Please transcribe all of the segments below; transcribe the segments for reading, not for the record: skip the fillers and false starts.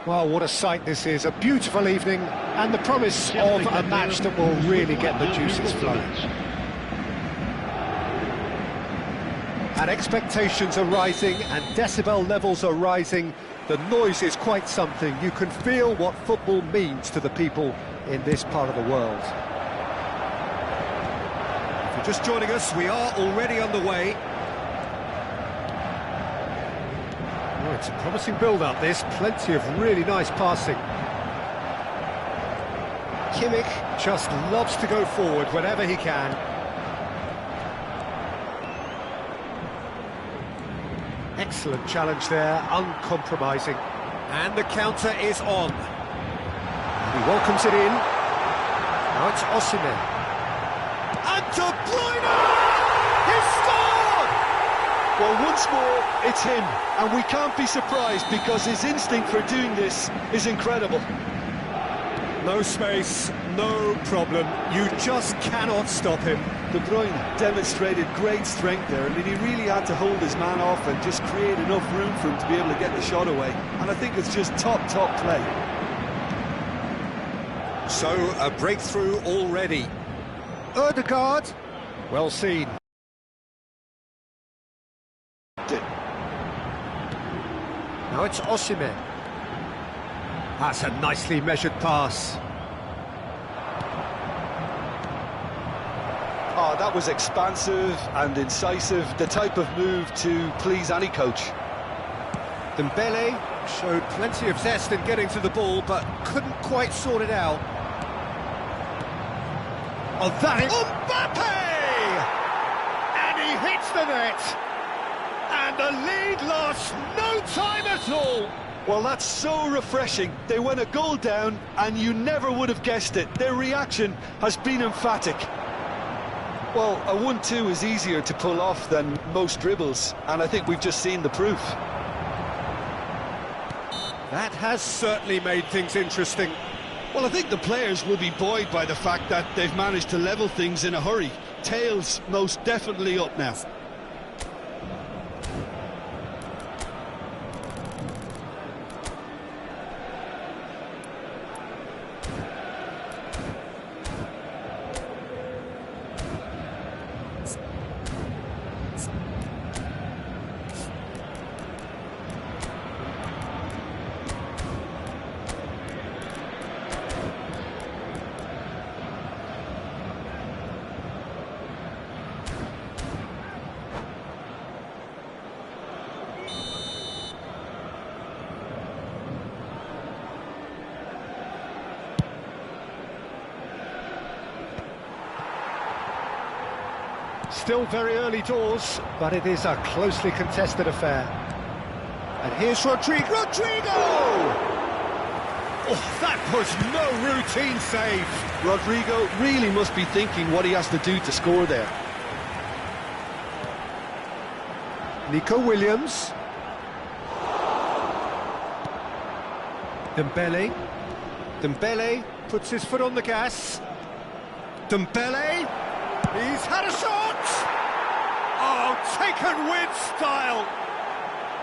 Well, what a sight this is, a beautiful evening, and the promise of a match that will really get the juices flowing. And expectations are rising, and decibel levels are rising. The noise is quite something. You can feel what football means to the people in this part of the world. If you're just joining us, we are already underway. Oh, it's a promising build-up, this. Plenty of really nice passing. Kimmich just loves to go forward whenever he can. Excellent challenge there, uncompromising. And the counter is on. He welcomes it in. Now it's Osimhen. And De Bruyne! He scored! Well, once more, it's him, and we can't be surprised because his instinct for doing this is incredible. No space, no problem. You just cannot stop him. De Bruyne demonstrated great strength there. I mean, he really had to hold his man off and just create enough room for him to be able to get the shot away. And I think it's just top play. So, a breakthrough already. Ødegaard, well seen. Now it's Osimhen. That's a nicely measured pass. Oh, that was expansive and incisive, the type of move to please any coach. Dembele showed plenty of zest in getting to the ball, but couldn't quite sort it out. Oh, that is... Mbappe! And he hits the net! And the lead lost no time at all! Well, that's so refreshing. They went a goal down, and you never would have guessed it. Their reaction has been emphatic. Well, a 1-2 is easier to pull off than most dribbles, and I think we've just seen the proof. That has certainly made things interesting. Well, I think the players will be buoyed by the fact that they've managed to level things in a hurry. Tails most definitely up now. Still very early doors, but it is a closely contested affair. And here's Rodrigo! Oh, that was no routine save. Rodrigo really must be thinking what he has to do to score there. Nico Williams. Dembele. Dembele puts his foot on the gas. Dembele. He's had a shot! Oh, taken with style!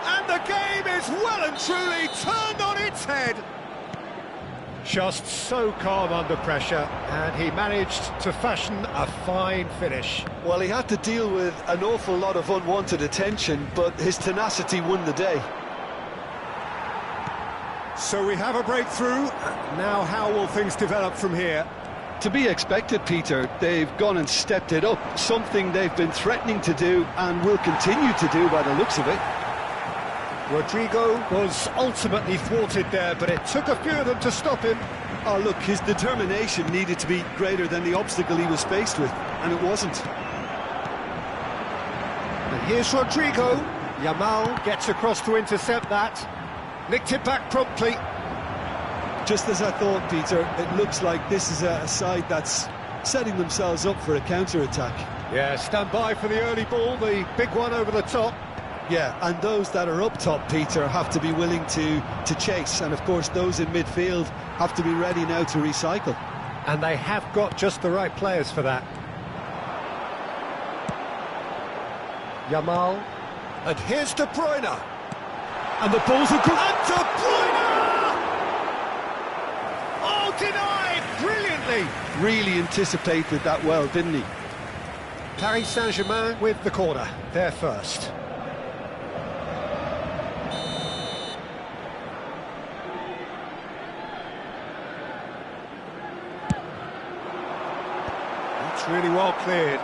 And the game is well and truly turned on its head! Just so calm under pressure, and he managed to fashion a fine finish. Well, he had to deal with an awful lot of unwanted attention, but his tenacity won the day. So we have a breakthrough. Now how will things develop from here? To be expected, Peter. They've gone and stepped it up, something they've been threatening to do and will continue to do by the looks of it. Rodrigo was ultimately thwarted there, but it took a few of them to stop him. Oh, look, his determination needed to be greater than the obstacle he was faced with, and it wasn't. And here's Rodrigo. Yamal gets across to intercept that. Nicked it back promptly. Just as I thought, Peter, it looks like this is a side that's setting themselves up for a counter-attack. Yeah, stand by for the early ball, the big one over the top. Yeah, and those that are up top, Peter, have to be willing to chase. And, of course, those in midfield have to be ready now to recycle. And they have got just the right players for that. Yamal. And here's De Bruyne. And the ball's a good... And De Bruyne! Oh, denied brilliantly. Really anticipated that well, didn't he? Paris Saint-Germain with the corner, they're first. It's really well cleared.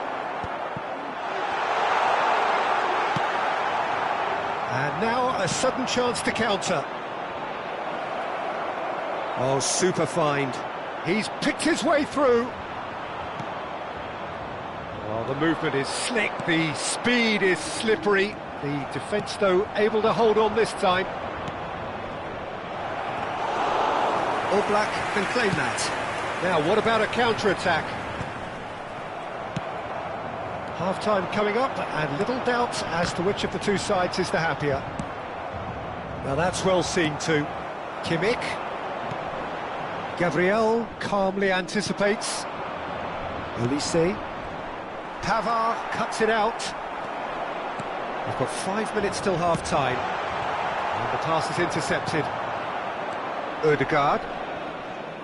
And now a sudden chance to counter. Oh, super find. He's picked his way through. Well, the movement is slick, the speed is slippery. The defence, though, able to hold on this time. All Black can claim that. Now, what about a counter-attack? Half-time coming up, and little doubt as to which of the two sides is the happier. Now, that's well seen too. Kimmich. Gabriel calmly anticipates. Olise. Pavard cuts it out. We've got 5 minutes till half-time. And the pass is intercepted. Odegaard.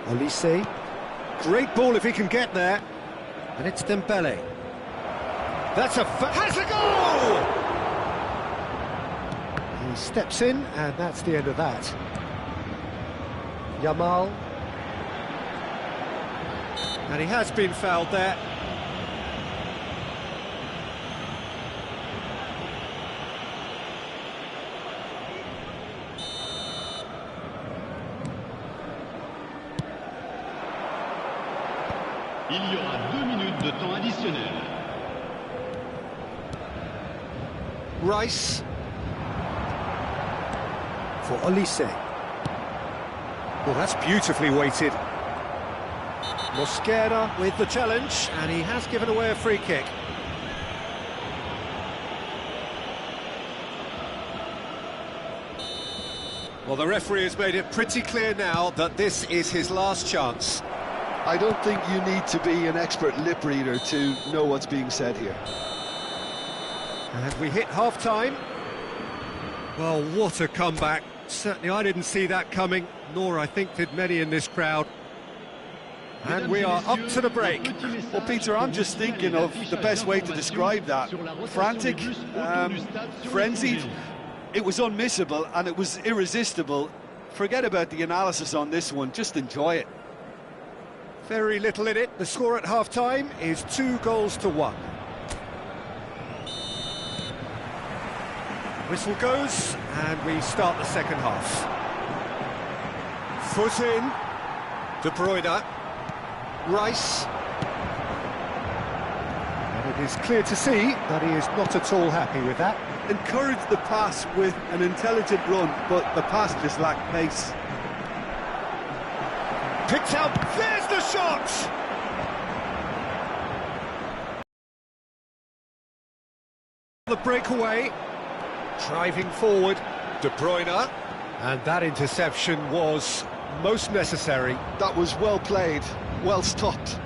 Olise. Great ball if he can get there. And it's Dembele. That's has a goal! He steps in, and that's the end of that. Yamal. And he has been fouled there. Il y aura 2 minutes de temps additionnel. Rice. For Olise. Well, that's beautifully weighted. Mosquera with the challenge, and he has given away a free kick. Well, the referee has made it pretty clear now that this is his last chance. I don't think you need to be an expert lip reader to know what's being said here. And we hit half-time. Well, what a comeback. Certainly I didn't see that coming, nor I think did many in this crowd. And we are up to the break. Well, Peter, I'm just thinking of the best way to describe that. Frantic, frenzied. It was unmissable and it was irresistible. Forget about the analysis on this one, just enjoy it. Very little in it. The score at half-time is 2-1. Whistle goes, and we start the second half. Foot in. De Bruyne. Rice. And it is clear to see that he is not at all happy with that. Encouraged the pass with an intelligent run, but the pass just lacked pace. Picked out, there's the shot! The breakaway, driving forward, De Bruyne, and that interception was most necessary. That was well played, well stopped.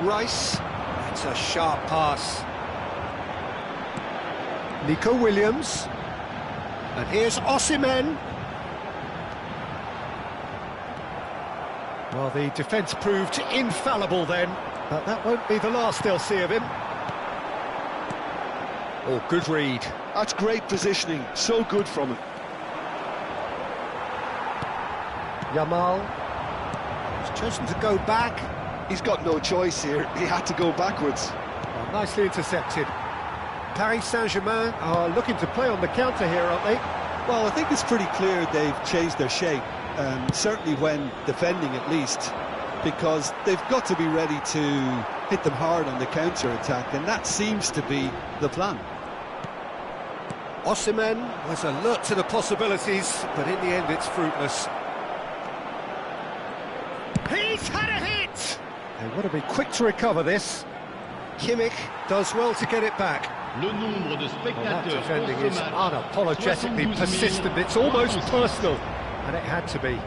Rice, that's a sharp pass. Nico Williams, and here's Osimhen. Well, the defence proved infallible then, but that won't be the last they'll see of him. Oh, good read. That's great positioning, so good from him. Yamal has chosen to go back. He's got no choice here, he had to go backwards. Well, nicely intercepted. Paris Saint-Germain are looking to play on the counter here, aren't they? Well, I think it's pretty clear they've changed their shape, certainly when defending at least, because they've got to be ready to hit them hard on the counter-attack, and that seems to be the plan. Osimhen was alert to the possibilities, but in the end it's fruitless. He's had a hit! They want to be quick to recover this. Kimmich does well to get it back. Le nombre de Well, that spectateurs defending pour is ce match, unapologetically 72 persistent. 000. It's almost personal, and it had to be.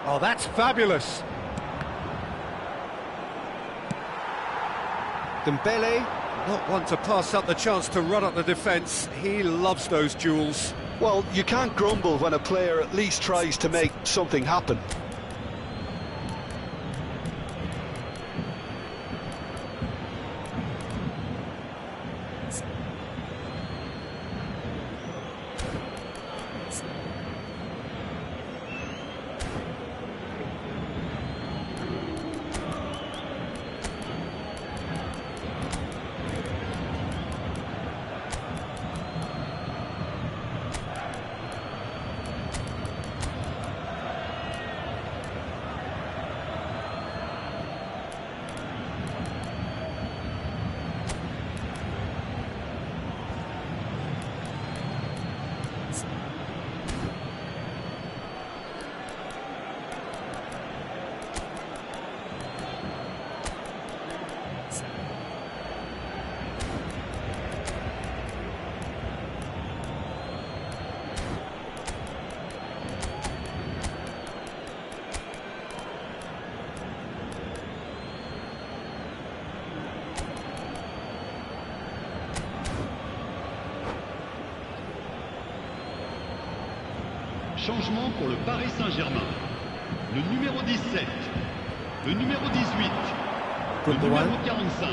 Oh, that's fabulous. Dembele, not one to pass up the chance to run up the defence. He loves those duels. Well, you can't grumble when a player at least tries to make something happen. Changement pour le Paris Saint-Germain. Le numéro 17, le numéro 18, le numéro 45,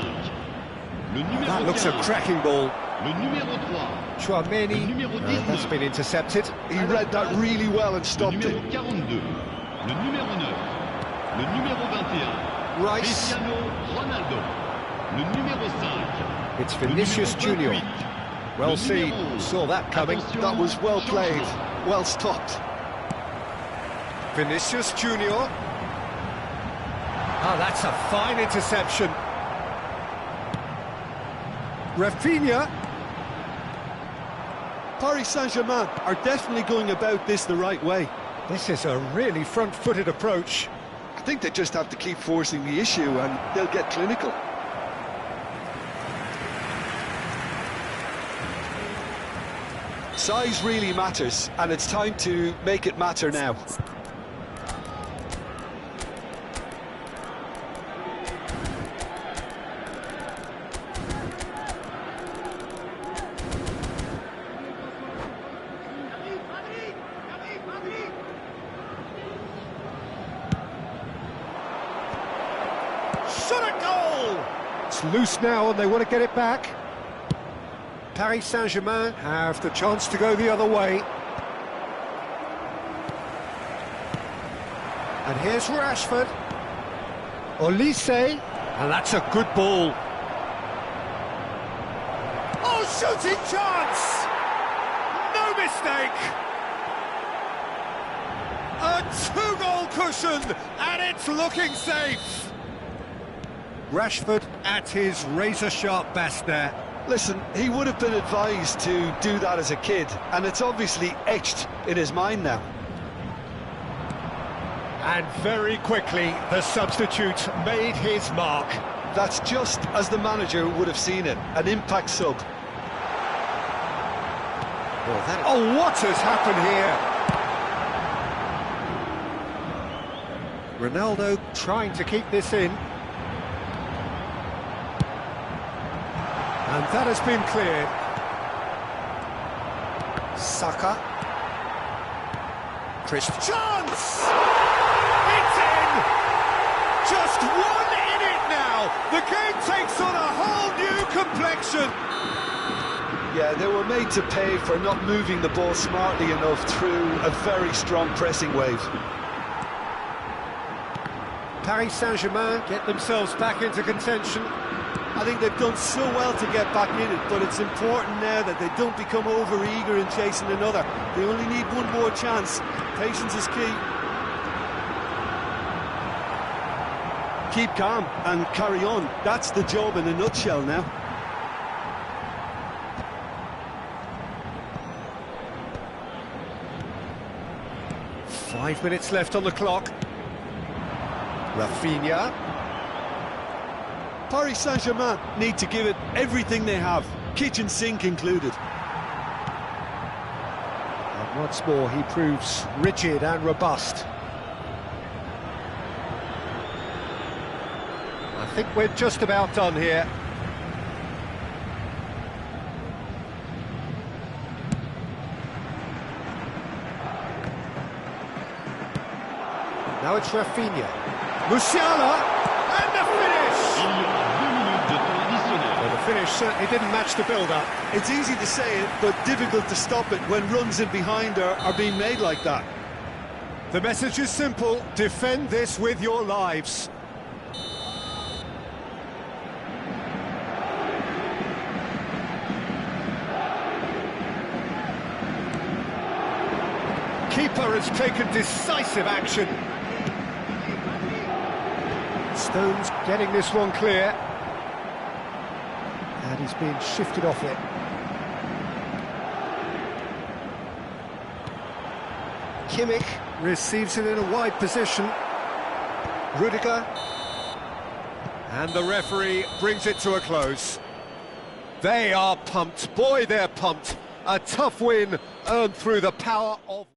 le numéro 15, That looks a cracking ball. le numéro 3, Chouameni, le numéro that's 19, been intercepted. He read that really well and le stopped numéro it. 42, le numéro 9, le numéro 21, Rice. Cristiano Ronaldo, le numéro 5, It's le Vinicius numéro Junior. 28, Well le seen, numéro 11. saw that coming. Attention, That was well played, changement. well stopped. Vinicius Junior. Oh, that's a fine interception. Rafinha. Paris Saint-Germain are definitely going about this the right way. This is a really front-footed approach. I think they just have to keep forcing the issue and they'll get clinical. Size really matters, and it's time to make it matter now. Shot at goal! It's loose now and they want to get it back. Paris Saint-Germain have the chance to go the other way. And here's Rashford. Olise, and that's a good ball. Oh, shooting chance! No mistake! A two-goal cushion, and it's looking safe. Rashford at his razor-sharp best there. Listen, he would have been advised to do that as a kid, and it's obviously etched in his mind now. And very quickly, the substitute made his mark. That's just as the manager would have seen it, an impact sub. Oh, what has happened here? Ronaldo trying to keep this in. And that has been cleared. Saka. Chance! It's in! Just one in it now! The game takes on a whole new complexion! Yeah, they were made to pay for not moving the ball smartly enough through a very strong pressing wave. Paris Saint-Germain get themselves back into contention. I think they've done so well to get back in it, but it's important now that they don't become over-eager in chasing another. They only need one more chance. Patience is key. Keep calm and carry on. That's the job in a nutshell now. Five minutes left on the clock. Rafinha. Paris Saint-Germain need to give it everything they have, kitchen sink included. And once more he proves rigid and robust. I think we're just about done here. Now it's Rafinha. Musiala, and the finish! Il y aura 2 minutes de temps additionnel. Well, the finish certainly didn't match the build-up. It's easy to say it, but difficult to stop it when runs in behind are being made like that. The message is simple: defend this with your lives. Keeper has taken decisive action. Stones getting this one clear. And he's being shifted off it. Kimmich receives it in a wide position. Rudiger. And the referee brings it to a close. They are pumped. Boy, they're pumped. A tough win earned through the power of...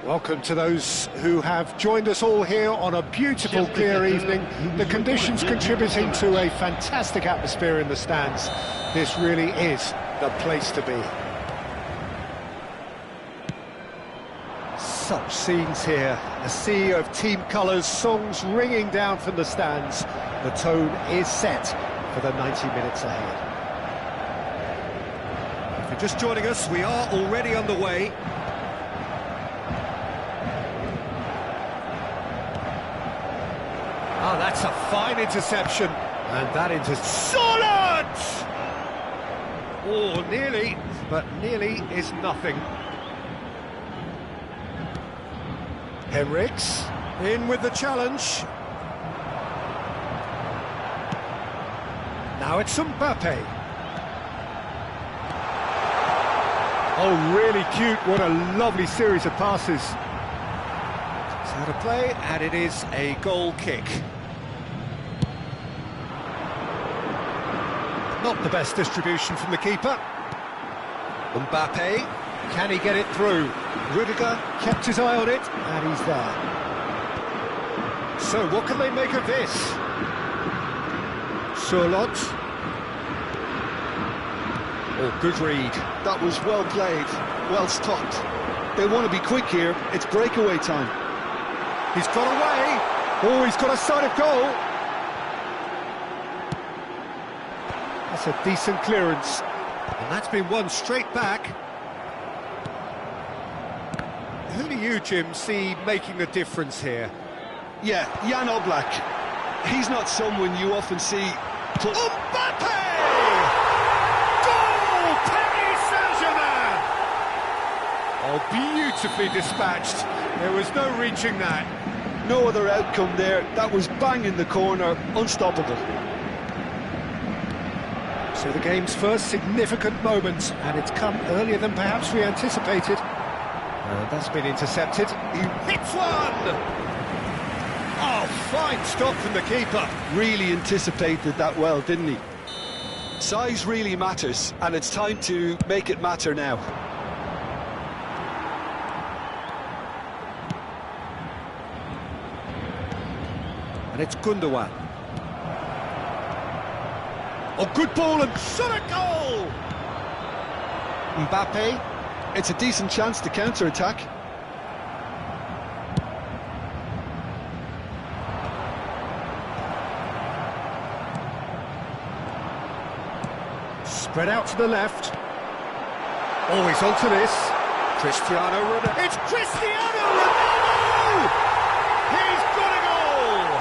Welcome to those who have joined us all here on a beautiful, clear evening. The conditions contributing to a fantastic atmosphere in the stands. This really is the place to be. Such scenes here, a sea of team colours, songs ringing down from the stands. The tone is set for the 90 minutes ahead. If you're just joining us, we are already underway. Oh, that's a fine interception. And that solid! Oh, nearly, but nearly is nothing. Henriks in with the challenge. Now it's Mbappe. Oh, really cute. What a lovely series of passes. It's out of play, and it is a goal kick. Not the best distribution from the keeper. Mbappe, can he get it through? Rudiger kept his eye on it, and he's there. So what can they make of this? Surlot. Oh, good read. That was well played, well stopped. They want to be quick here, it's breakaway time. He's got away. Oh, he's got a sight of goal. That's a decent clearance. And that's been won straight back. Who do you, Jim, see making the difference here? Yeah, Jan Oblak. He's not someone you often see... Mbappe! Goal! Paris Saint-Germain! Oh, beautifully dispatched. There was no reaching that. No other outcome there. That was bang in the corner, unstoppable. So the game's first significant moment, and it's come earlier than perhaps we anticipated. That's been intercepted. He hits one! Oh, fine stop from the keeper. Really anticipated that well, didn't he? Size really matters, and it's time to make it matter now. And it's Gundogan. Oh, good ball and shot a goal! Mbappe. It's a decent chance to counter-attack. Spread out to the left. Oh, he's onto this. Cristiano Ronaldo. It's Cristiano Ronaldo! He's got a goal!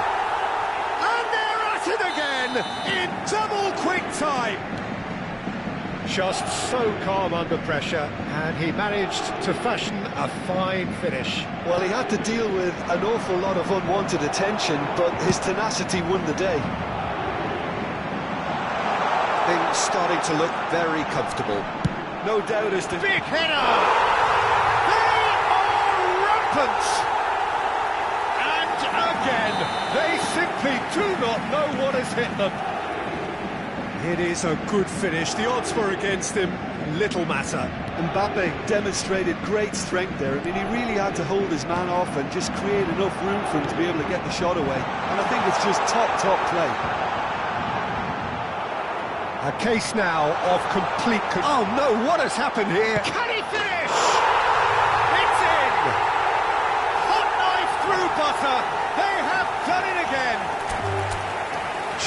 And they're at it again in double quick time. Just so calm under pressure, and he managed to fashion a fine finish. Well, he had to deal with an awful lot of unwanted attention, but his tenacity won the day. Things starting to look very comfortable. No doubt as to... Big header! They are rampant! And again, they simply do not know what has hit them. It is a good finish. The odds were against him. Little matter. Mbappe demonstrated great strength there. I mean, he really had to hold his man off and just create enough room for him to be able to get the shot away. And I think it's just top play. A case now of complete... Oh no, what has happened here? Can he finish? It's in! Hot knife through butter. They have done it again.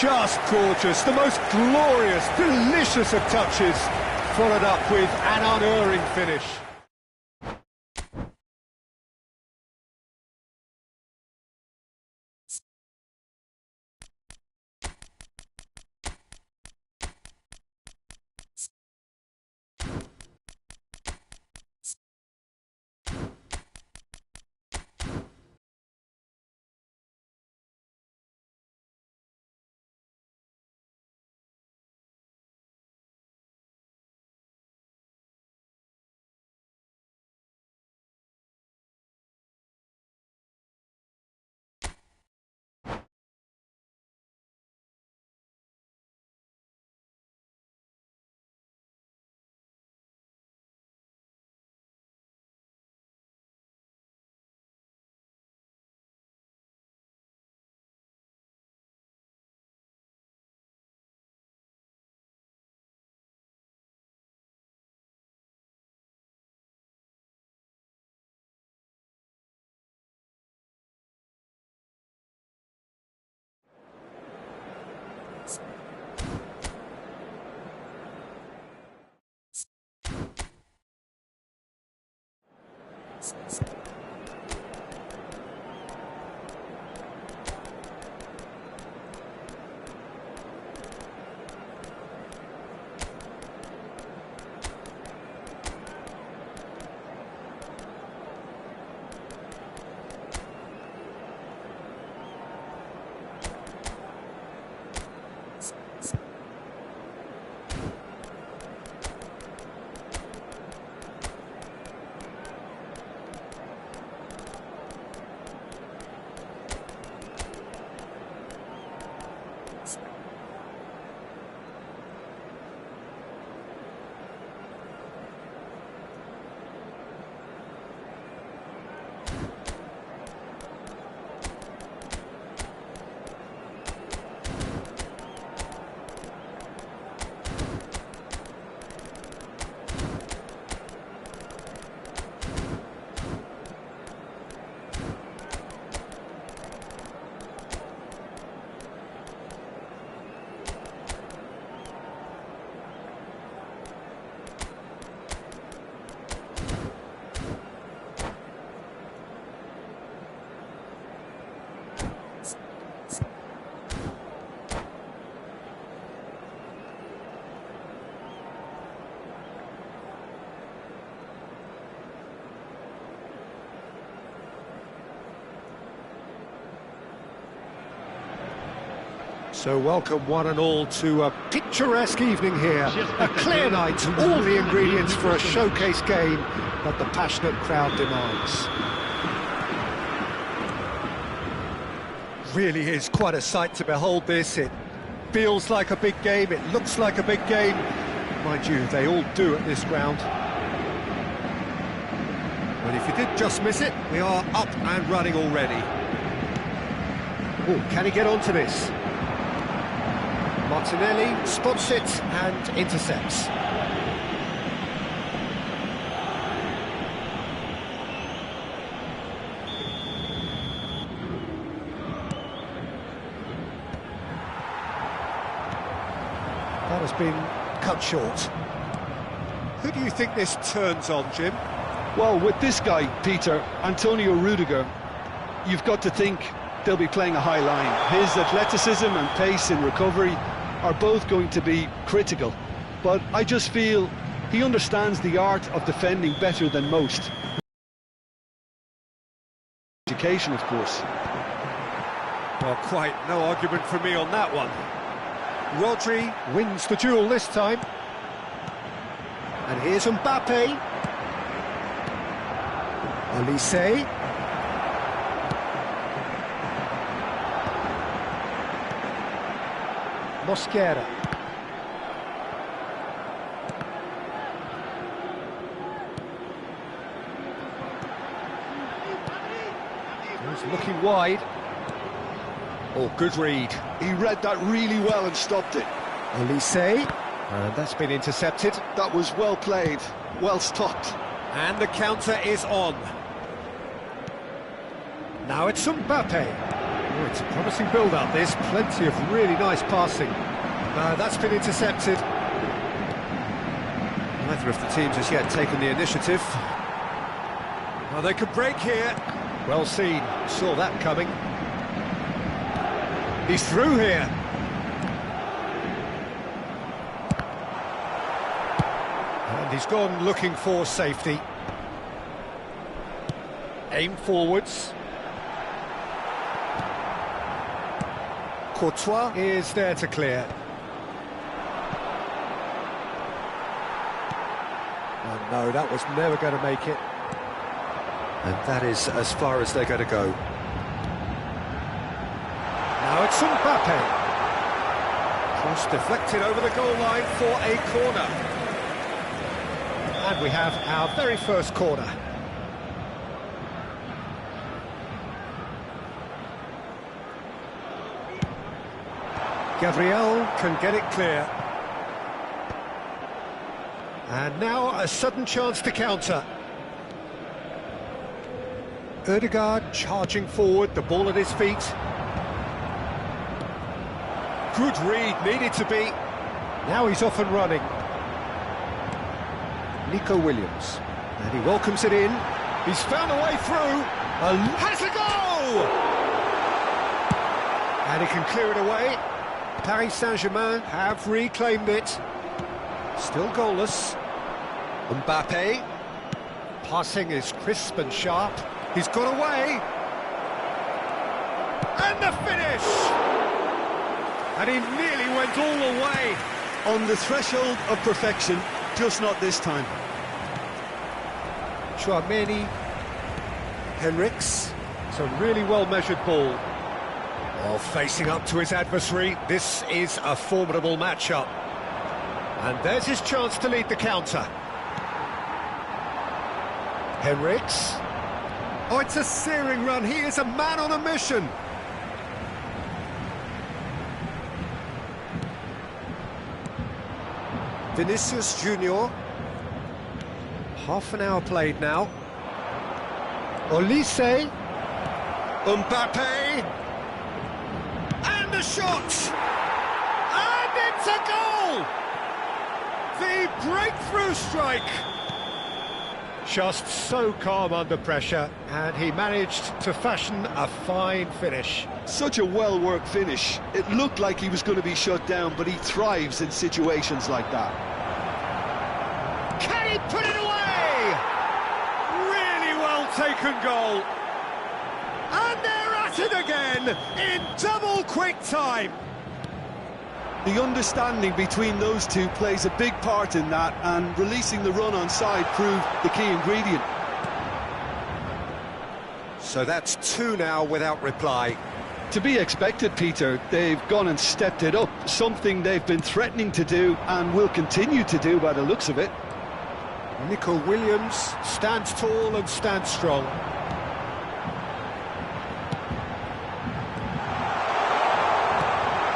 Just gorgeous. The most glorious, delicious of touches. Followed up with an unerring finish. So welcome one and all to a picturesque evening here. A clear night, all the ingredients for a showcase game that the passionate crowd demands. Really is quite a sight to behold this. It feels like a big game, it looks like a big game. Mind you, they all do at this ground. But if you did just miss it, we are up and running already. Oh, can he get onto this? Martinelli spots it and intercepts. That has been cut short. Who do you think this turns on, Jim? Well, with this guy, Peter, Antonio Rudiger, you've got to think they'll be playing a high line. His athleticism and pace in recovery are both going to be critical. But I just feel he understands the art of defending better than most. Education, of course. Well, quite no argument from me on that one. Rodri wins the duel this time. And here's Mbappe. Olise. Mosquera. He's looking wide. Oh, good read. He read that really well and stopped it. Olise. And that's been intercepted. That was well played, well stopped. And the counter is on. Now it's Mbappe. Oh, it's a promising build-up, this. Plenty of really nice passing. That's been intercepted. Neither of the teams has yet taken the initiative. Well, they could break here. Well seen. Saw that coming. He's through here. And he's gone looking for safety. Aim forwards. Courtois is there to clear. Oh no, that was never going to make it. And that is as far as they're going to go. Now it's Mbappe. Cross deflected over the goal line for a corner. And we have our very first corner. Gabriel can get it clear. And now a sudden chance to counter. Ødegaard charging forward, the ball at his feet. Good read, needed to be. Now he's off and running. Nico Williams. And he welcomes it in. He's found a way through. Has a go! And he can clear it away. Paris Saint-Germain have reclaimed it. Still goalless. Mbappe. Passing is crisp and sharp. He's got away. And the finish! And he nearly went all the way. On the threshold of perfection, just not this time. Chouameni. Henriks. It's a really well-measured ball. While facing up to his adversary, this is a formidable matchup. And there's his chance to lead the counter. Henriks. Oh, it's a searing run. He is a man on a mission. Vinicius Junior. Half an hour played now. Olise. Mbappe. And the shot! And it's a goal! The breakthrough strike! Just so calm under pressure, and he managed to fashion a fine finish. Such a well-worked finish. It looked like he was going to be shut down, but he thrives in situations like that. Can he put it away? Really well taken goal. And they're at it again in double quick time. The understanding between those two plays a big part in that, and releasing the run on side proved the key ingredient. So that's two now without reply. To be expected, Peter. They've gone and stepped it up, something they've been threatening to do and will continue to do by the looks of it. Nico Williams stands tall and stands strong.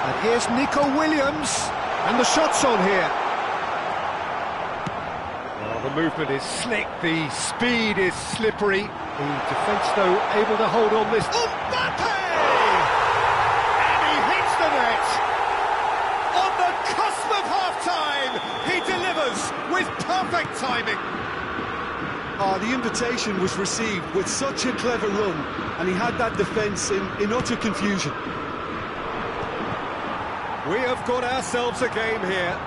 And here's Nico Williams, and the shot's on here. Well, the movement is slick, the speed is slippery. The defence, though, able to hold on this. Mbappe! And he hits the net. On the cusp of half-time, he delivers with perfect timing. The invitation was received with such a clever run, and he had that defence in utter confusion. We have got ourselves a game here.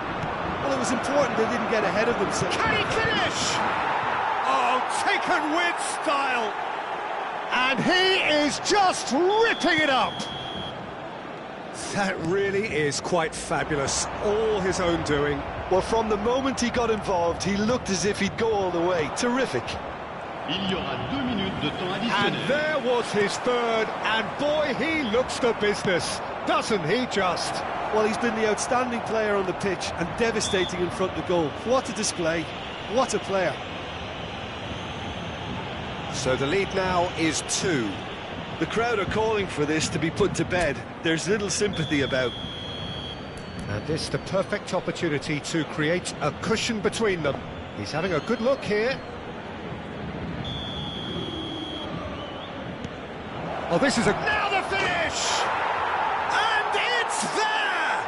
Well, it was important they didn't get ahead of themselves. Can he finish? Oh, taken with style. And he is just ripping it up. That really is quite fabulous. All his own doing. Well, from the moment he got involved, he looked as if he'd go all the way. Terrific. Il y aura 2 minutes de temps And additionnel. there was his third, and boy, he looks the business, doesn't he just? Well, he's been the outstanding player on the pitch and devastating in front of the goal. What a display. What a player. So the lead now is 2. The crowd are calling for this to be put to bed. There's little sympathy about. And this is the perfect opportunity to create a cushion between them. He's having a good look here. Oh, this is a... Now the finish! And it's there!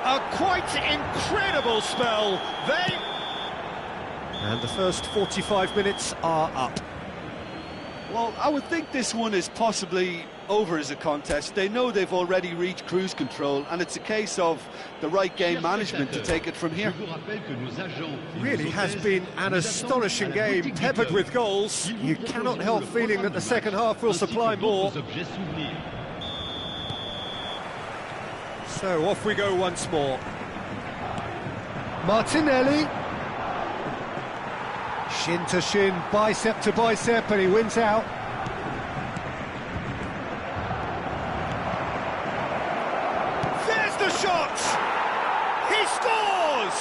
A quite incredible spell. And the first 45 minutes are up. Well, I would think this one is possibly over as a contest. They know they've already reached cruise control, and it's a case of the right game management to take it from here. Really has been an astonishing game, peppered with goals. You cannot help feeling that the second half will supply more. So off we go once more. Martinelli. Shin to shin, bicep to bicep, and he wins out. There's the shot! He scores!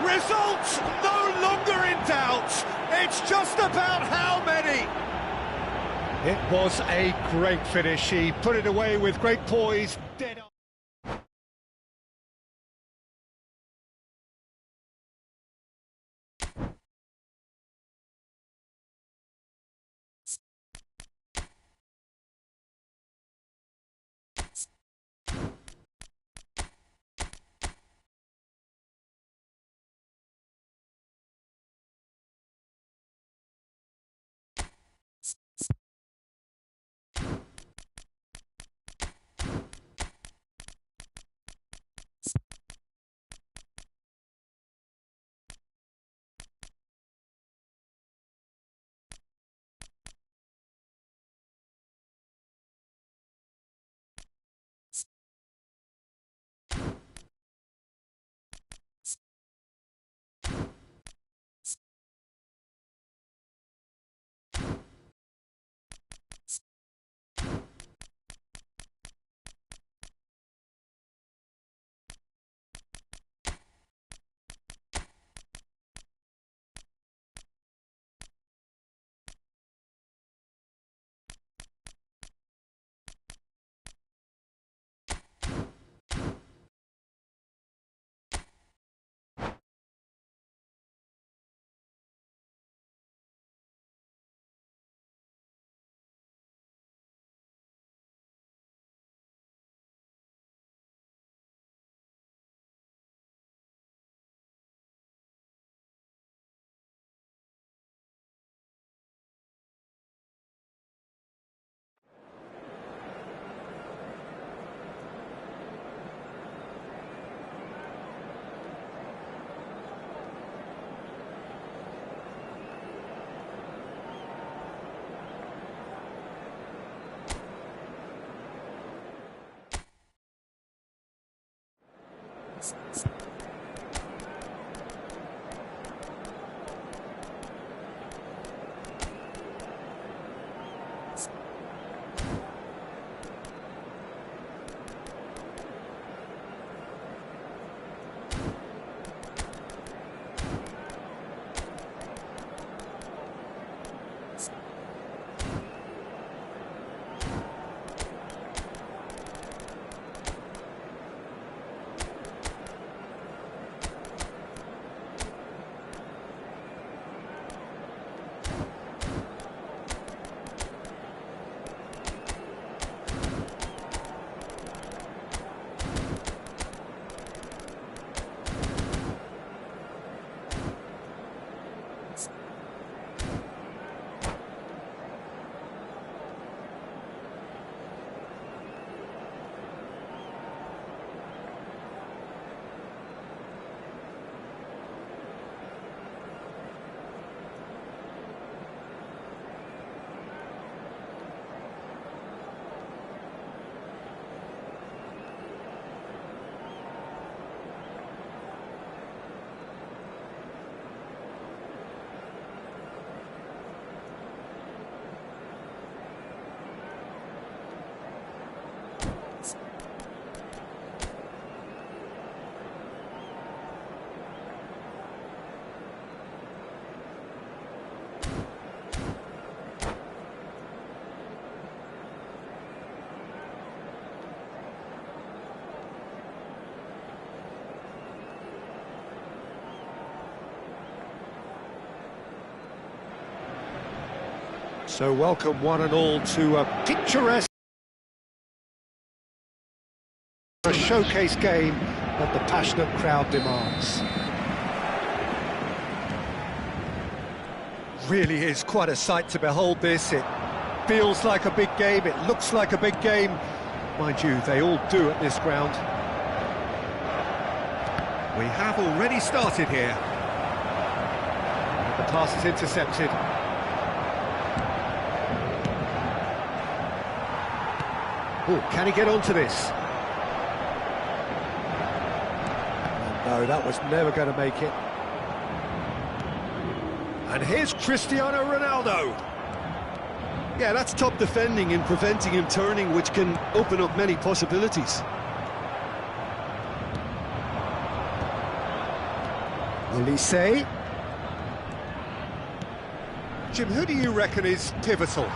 Result no longer in doubt. It's just about how many. It was a great finish. He put it away with great poise. Dead on. So welcome one and all to a picturesque, a showcase game that the passionate crowd demands. Really is quite a sight to behold this. It feels like a big game, it looks like a big game. Mind you, they all do at this ground. We have already started here. The pass is intercepted. Oh, can he get onto this? No, that was never going to make it. And here's Cristiano Ronaldo. Yeah, that's top defending and preventing him turning, which can open up many possibilities. Olise. Jim, who do you reckon is pivotal?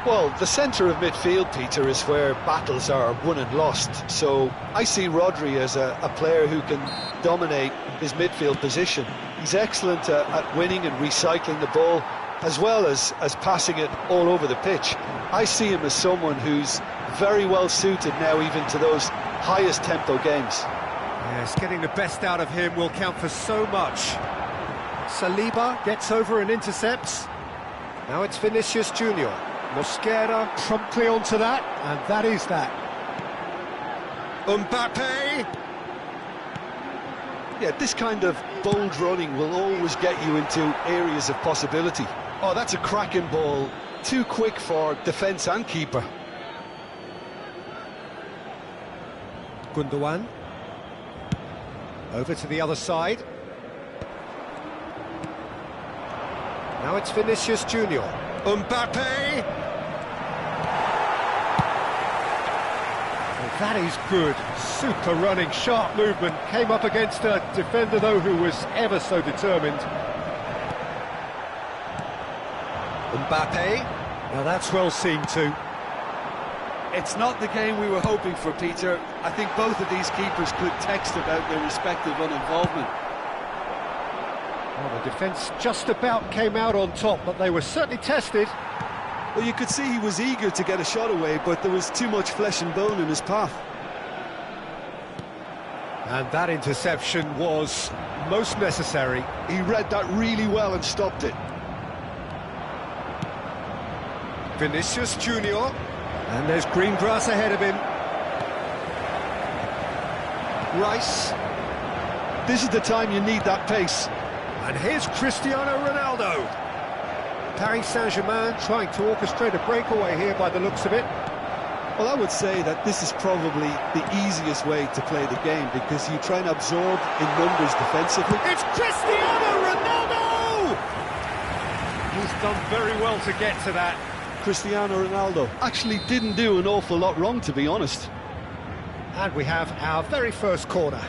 Well, the centre of midfield, Peter, is where battles are won and lost. So I see Rodri as a player who can dominate his midfield position. He's excellent at winning and recycling the ball, as well as passing it all over the pitch. I see him as someone who's very well suited now even to those highest tempo games. Yes, getting the best out of him will count for so much. Saliba gets over and intercepts. Now it's Vinicius Junior. Mosquera promptly onto that, and that is that. Mbappe! Yeah, this kind of bold running will always get you into areas of possibility. Oh, that's a cracking ball. Too quick for defence and keeper. Gundogan. Over to the other side. Now it's Vinicius Junior. Mbappe! That is good, super running, sharp movement, came up against a defender though who was ever so determined. Mbappe, now that's well seen too. It's not the game we were hoping for, Peter. I think both of these keepers could text about their respective uninvolvement. Well, the defence just about came out on top, but they were certainly tested. Well, you could see he was eager to get a shot away, but there was too much flesh and bone in his path. And that interception was most necessary. He read that really well and stopped it. Vinicius Junior, and there's green grass ahead of him. Rice. This is the time you need that pace. And here's Cristiano Ronaldo. Paris Saint-Germain trying to orchestrate a breakaway here by the looks of it. Well, I would say that this is probably the easiest way to play the game because you try and absorb in numbers defensively. It's Cristiano Ronaldo! He's done very well to get to that. Cristiano Ronaldo actually didn't do an awful lot wrong, to be honest. And we have our very first corner.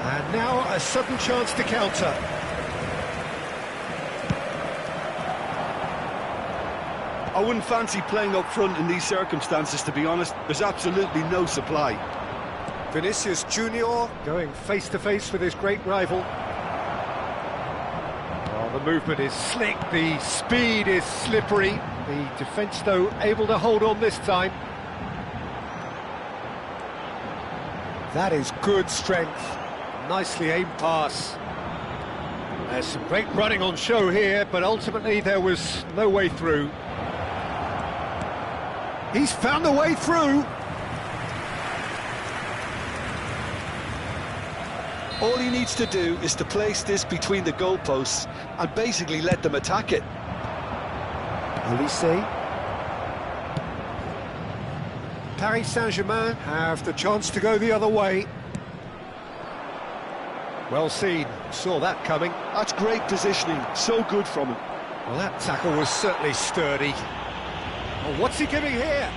And now a sudden chance to counter. I wouldn't fancy playing up front in these circumstances, to be honest. There's absolutely no supply. Vinicius Junior going face to face with his great rival. Oh, the movement is slick, the speed is slippery. The defence, though, able to hold on this time. That is good strength. Nicely aimed pass. There's some great running on show here, but ultimately there was no way through. He's found a way through. All he needs to do is to place this between the goalposts and basically let them attack it. Olise. Paris Saint-Germain have the chance to go the other way. Well seen, saw that coming. That's great positioning, so good from him. Well, that tackle was certainly sturdy. Oh, what's he giving here?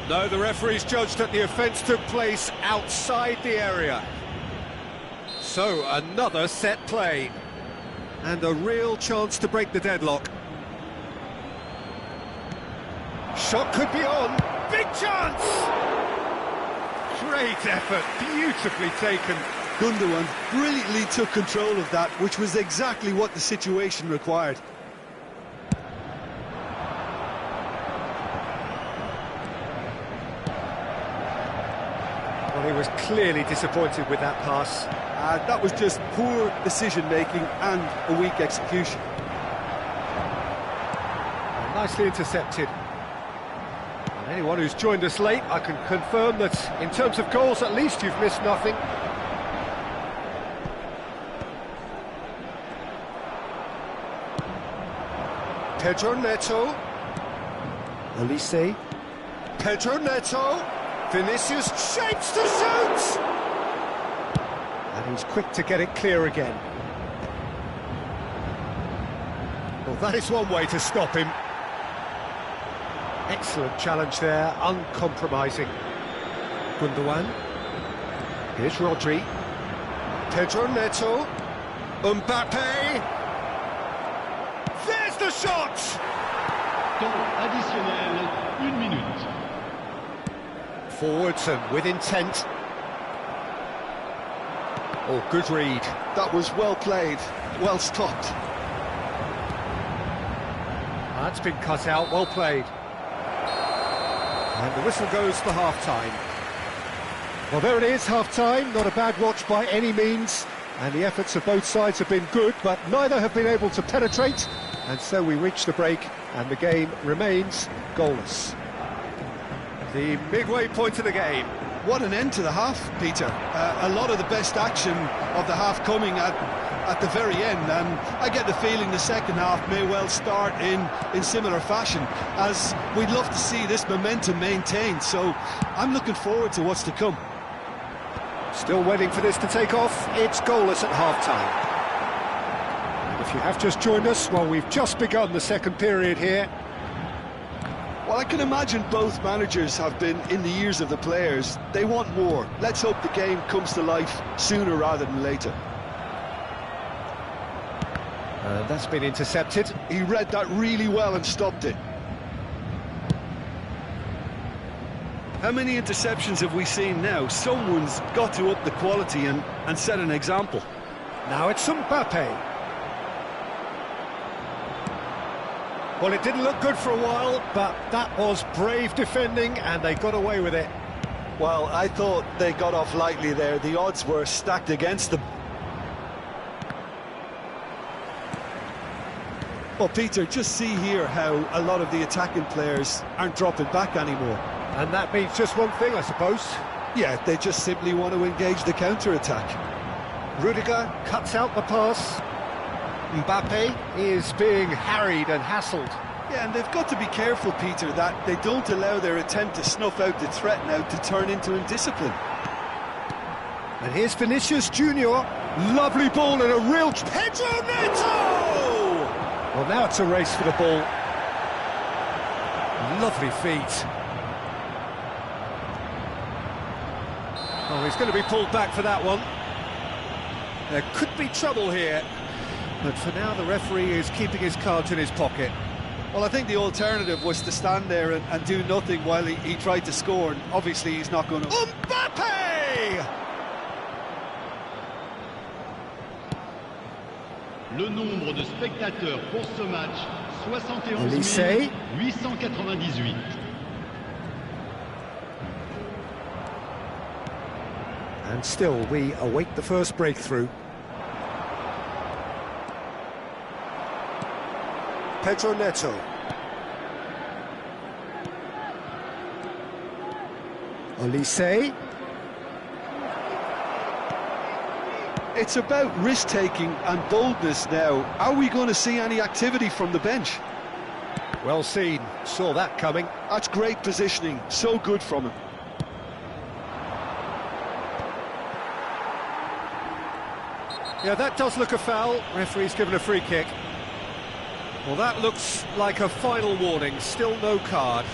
No, the referee's judged that the offence took place outside the area. So, another set play. And a real chance to break the deadlock. Shot could be on. Big chance! Great effort, beautifully taken. Gundogan brilliantly took control of that, which was exactly what the situation required. Well, he was clearly disappointed with that pass. That was just poor decision-making and a weak execution. Well, nicely intercepted. And anyone who's joined us late, I can confirm that in terms of goals, at least you've missed nothing. Pedro Neto. Olise. Pedro Neto. Vinicius shapes to shoot! And he's quick to get it clear again. Well, that is one way to stop him. Excellent challenge there, uncompromising. Gundogan. Here's Rodri. Pedro Neto. Mbappe. There's the shot! Temps additionnel, 1 minute. Forwards and with intent. Oh, good read. That was well played, well stopped. That's been cut out, well played. And the whistle goes for half-time. Well, there it is, half-time. Not a bad watch by any means. And the efforts of both sides have been good, but neither have been able to penetrate. And so we reach the break, and the game remains goalless. The midway point of the game. What an end to the half, Peter. A lot of the best action of the half coming at the very end, and I get the feeling the second half may well start in similar fashion, as we'd love to see this momentum maintained, so I'm looking forward to what's to come. Still waiting for this to take off. It's goalless at half-time. If you have just joined us, well, we've just begun the second period here. Well, I can imagine both managers have been in the ears of the players. They want more. Let's hope the game comes to life sooner rather than later. That's been intercepted. He read that really well and stopped it. How many interceptions have we seen now? Someone's got to up the quality and set an example. Now it's Mbappe. Well, it didn't look good for a while, but that was brave defending, and they got away with it. Well, I thought they got off lightly there. The odds were stacked against them. Well, Peter, just see here how a lot of the attacking players aren't dropping back anymore. And that means just one thing, I suppose. Yeah, they just simply want to engage the counter-attack. Rudiger cuts out the pass. Mbappe is being harried and hassled. Yeah, and they've got to be careful, Peter, that they don't allow their attempt to snuff out the threat now to turn into indiscipline. And here's Vinicius Junior. Lovely ball and a real... Pedro Neto! Well, now it's a race for the ball. Lovely feet. Oh, he's going to be pulled back for that one. There could be trouble here. But for now, the referee is keeping his cards in his pocket. Well, I think the alternative was to stand there and do nothing while he tried to score, and obviously he's not going to... Mbappe! Le nombre de spectateurs pour ce match, 71 898. And still, we await the first breakthrough. Pedro Neto. Olise. It's about risk-taking and boldness now. Are we going to see any activity from the bench? Well seen, saw that coming. That's great positioning, so good from him. Yeah, that does look a foul. Referee's given a free kick. Well, that looks like a final warning, still no card.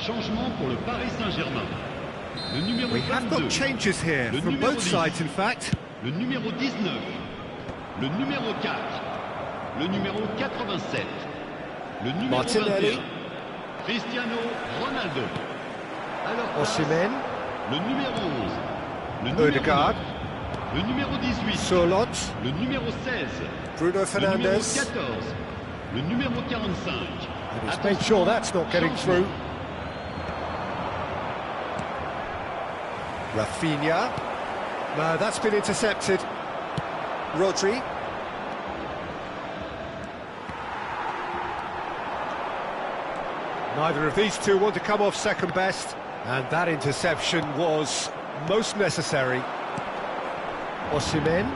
Changement pour le Paris Saint-Germain. Le numéro We have 22. got changes here, Le from numéro both 10. sides in fact. Le numéro 19. Le numéro 4. Le numéro 87. Le numéro Martinelli. 21. Cristiano Ronaldo. Alors Osimhen. le numéro 11. Le numéro Odegaard. 9, le numéro 18. Solot. Le numéro 16. Bruno Le numéro Fernandes. 14. Le numéro 45. And he's made sure that's not getting through. Rafinha. No, that's been intercepted. Rodri. Neither of these two want to come off second best. And that interception was most necessary. Osimhen.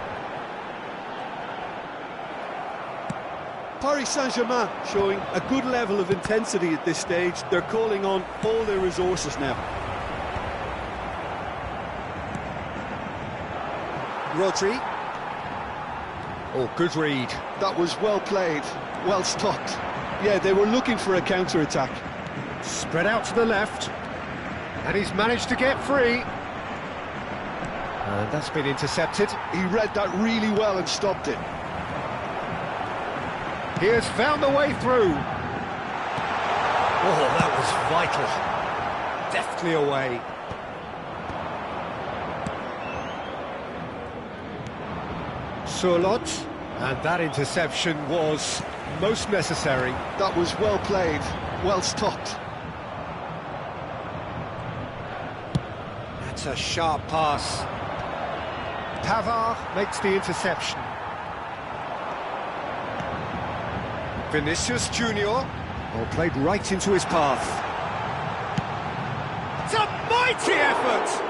Paris Saint-Germain showing a good level of intensity at this stage. They're calling on all their resources now. Rodri. Oh, good read. That was well played, well stopped. Yeah, they were looking for a counter-attack. Spread out to the left. And he's managed to get free. And that's been intercepted. He read that really well and stopped it. He has found the way through. Oh, that was vital. Deftly away. Solot. And that interception was most necessary. That was well played, well stopped. That's a sharp pass. Pavard makes the interception. Vinicius Junior. Oh, played right into his path. It's a mighty effort!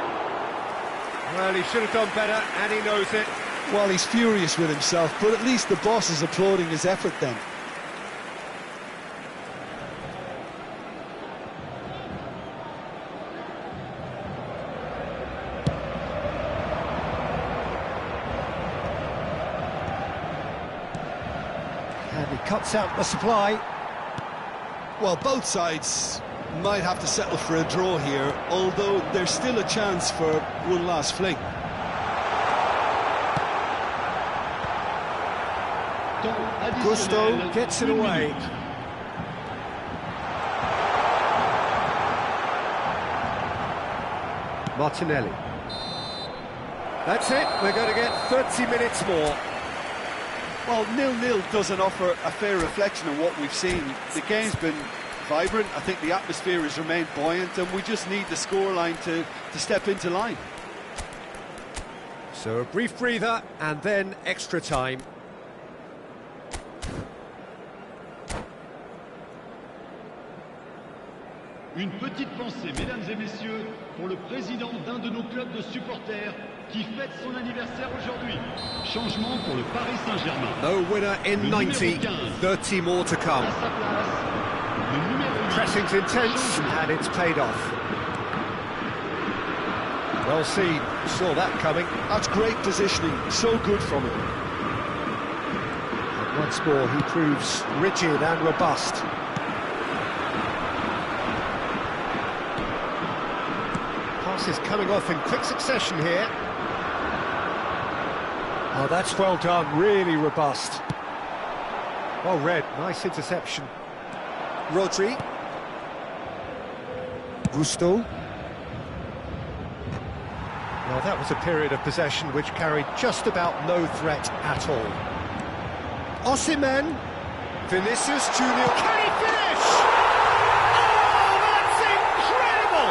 Well, he should have done better, and he knows it. Well, he's furious with himself, but at least the boss is applauding his effort then. He cuts out the supply. Well, both sides might have to settle for a draw here, although there's still a chance for one last fling. Gusto gets it away. Martinelli. That's it, we're going to get 30 minutes more. Well, 0-0 doesn't offer a fair reflection of what we've seen. The game's been vibrant, I think the atmosphere has remained buoyant, and we just need the scoreline to step into line. So a brief breather, and then extra time. Une petite pensée, mesdames et messieurs, pour le président d'un de nos clubs de supporters qui fête son anniversaire aujourd'hui. Changement pour le Paris Saint-Germain. No winner in 90, 30 more to come. À sa place, le numéro 8. Pressing's intense, and it's paid off. Well seen, saw that coming. That's great positioning, so good from him. And once more, he proves rigid and robust. Passes coming off in quick succession here. Oh, that's well done, really robust. Well read, nice interception. Rodri. Gusto. Well, that was a period of possession which carried just about no threat at all. Osimhen. Vinicius Junior. Can he finish? Oh, that's incredible!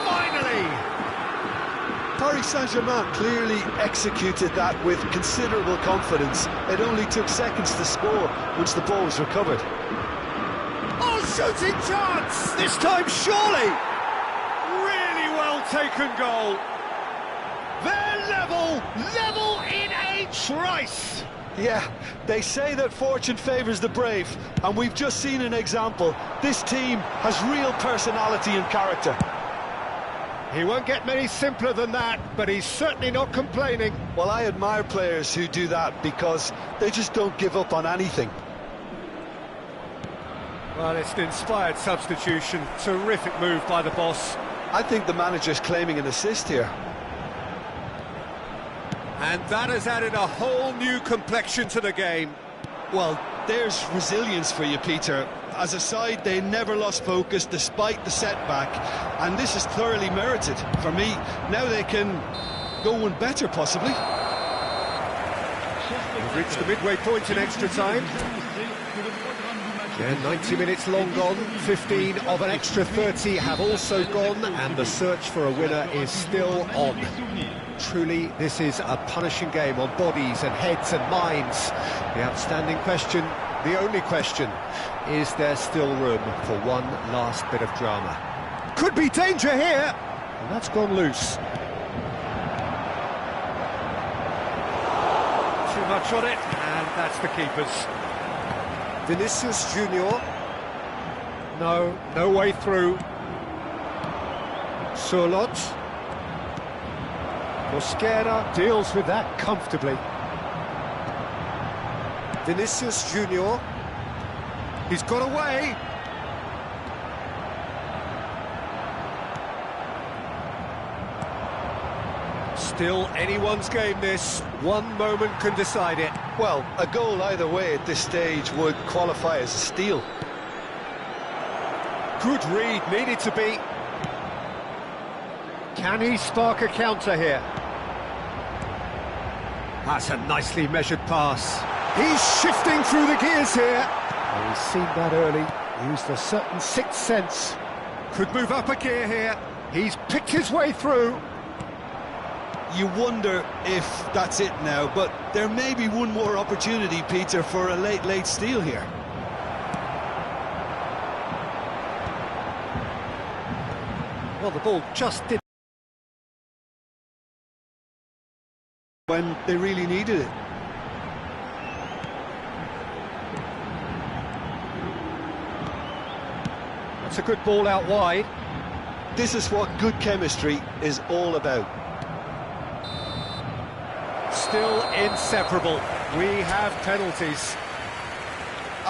Finally! Paris Saint-Germain clearly executed that with considerable confidence. It only took seconds to score once the ball was recovered. Oh, shooting chance! This time, surely! Taken goal. They're level in a trice. Yeah, they say that fortune favours the brave, and we've just seen an example. This team has real personality and character. He won't get many simpler than that, but he's certainly not complaining. Well, I admire players who do that because they just don't give up on anything. Well, it's an inspired substitution. Terrific move by the boss. I think the manager's claiming an assist here. And that has added a whole new complexion to the game. Well, there's resilience for you, Peter. As a side, they never lost focus despite the setback, and this is thoroughly merited. For me, now they can go one better, possibly. We've reached the midway point in extra time. Yeah, 90 minutes long gone, 15 of an extra 30 have also gone, and the search for a winner is still on. Truly, this is a punishing game on bodies and heads and minds. The outstanding question, the only question, is there still room for one last bit of drama? Could be danger here, and that's gone loose. Too much on it, and that's the keeper's. Vinicius Junior. No way through. Surlot. Mosquera deals with that comfortably. Vinicius Junior. He's got away. Still anyone's game this. One moment can decide it. Well, a goal either way at this stage would qualify as a steal. Good read, needed to be. Can he spark a counter here? That's a nicely measured pass. He's shifting through the gears here. Oh, he's seen that early, used a certain sixth sense. Could move up a gear here. He's picked his way through. You wonder if that's it now, but there may be one more opportunity, Peter, for a late steal here. Well, the ball just didn't. When they really needed it. That's a good ball out wide. This is what good chemistry is all about. Still inseparable. We have penalties.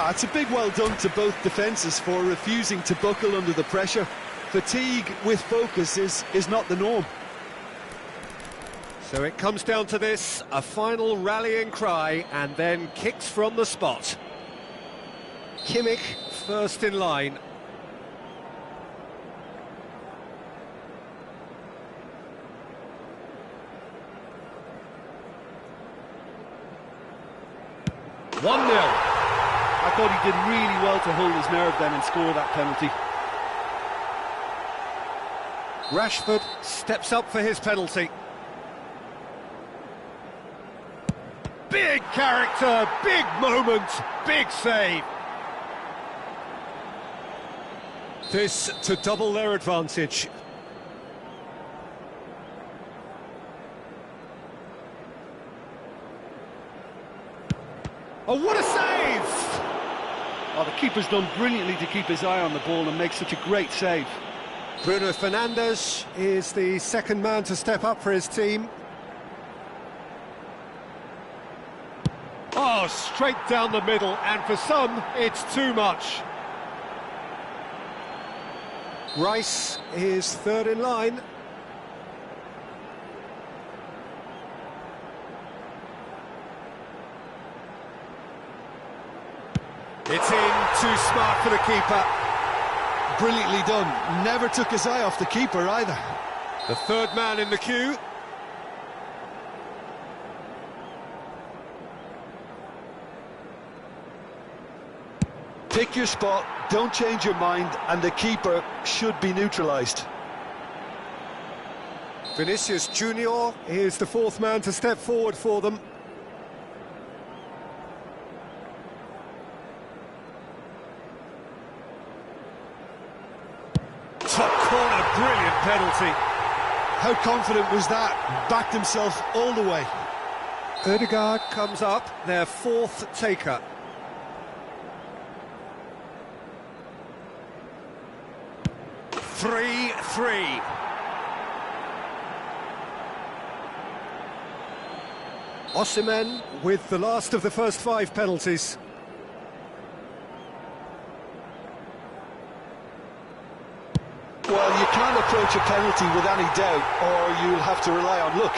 It's a big well done to both defences for refusing to buckle under the pressure. Fatigue with focus is not the norm. So it comes down to this, a final rallying cry, and then kicks from the spot. Kimmich first in line. One 0. I thought he did really well to hold his nerve then and score that penalty. Rashford steps up for his penalty. Big character, big moment, big save. This to double their advantage. Oh, what a save! Oh, the keeper's done brilliantly to keep his eye on the ball and make such a great save. Bruno Fernandes is the second man to step up for his team. Oh, straight down the middle, and for some, it's too much. Rice is third in line. It's in, too smart for the keeper. Brilliantly done. Never took his eye off the keeper either. The third man in the queue. Pick your spot, don't change your mind, and the keeper should be neutralised. Vinicius Junior is the fourth man to step forward for them. Top corner, brilliant penalty. How confident was that? Backed himself all the way. Ødegaard comes up, their fourth taker. Three. Osimhen with the last of the first 5 penalties. Well, you can't approach a penalty with any doubt, or you'll have to rely on luck.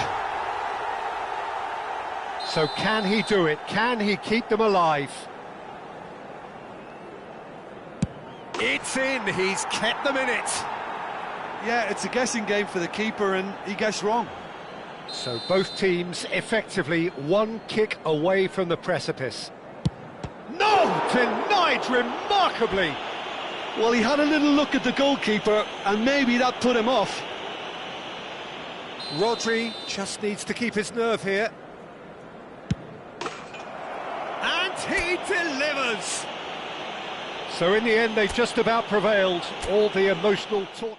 So can he do it? Can he keep them alive? It's in, he's kept them in it. Yeah, it's a guessing game for the keeper, and he guessed wrong. So both teams effectively one kick away from the precipice. No! Denied remarkably! Well, he had a little look at the goalkeeper, and maybe that put him off. Rodri just needs to keep his nerve here. And he delivers! So in the end, they just about prevailed. All the emotional torture.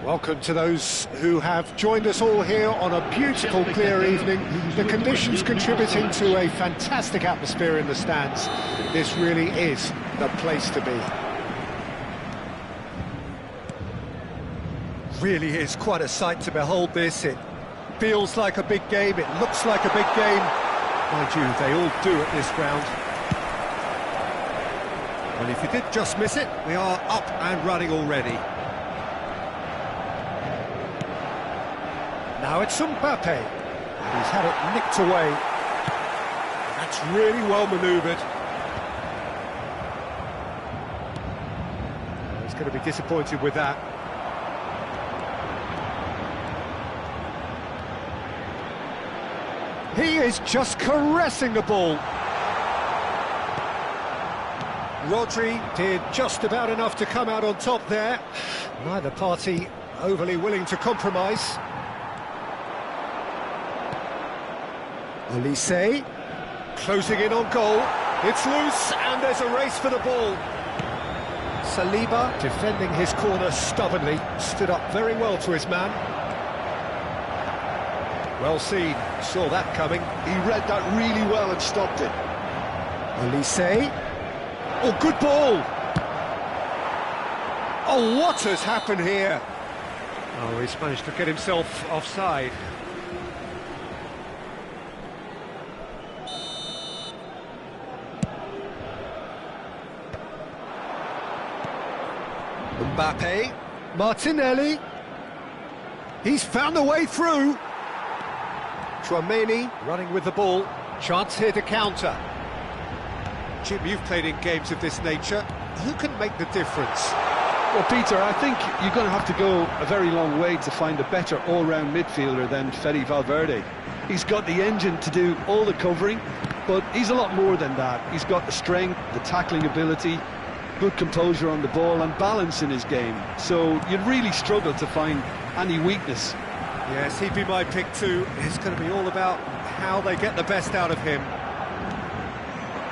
Welcome to those who have joined us all here on a beautiful, clear evening. The conditions contributing to a fantastic atmosphere in the stands. This really is the place to be. Really is quite a sight to behold this. It feels like a big game, it looks like a big game. Mind you, they all do at this ground. Well, if you did just miss it, we are up and running already. Now it's Mbappe. He's had it nicked away. That's really well manoeuvred. He's going to be disappointed with that. He is just caressing the ball. Rodri did just about enough to come out on top there. Neither party overly willing to compromise. Olise, closing in on goal. It's loose, and there's a race for the ball. Saliba, defending his corner stubbornly, stood up very well to his man. Well seen, saw that coming. He read that really well and stopped it. Olise. Oh, good ball! Oh, what has happened here? Oh, he's managed to get himself offside. Mbappe, Martinelli, he's found a way through. Tchouaméni running with the ball, chance here to counter. Jim, you've played in games of this nature, who can make the difference? Well, Peter, I think you're going to have to go a very long way to find a better all-round midfielder than Fede Valverde. He's got the engine to do all the covering, but he's a lot more than that. He's got the strength, the tackling ability, good composure on the ball and balance in his game, so you'd really struggle to find any weakness. Yes, he'd be my pick too. It's going to be all about how they get the best out of him.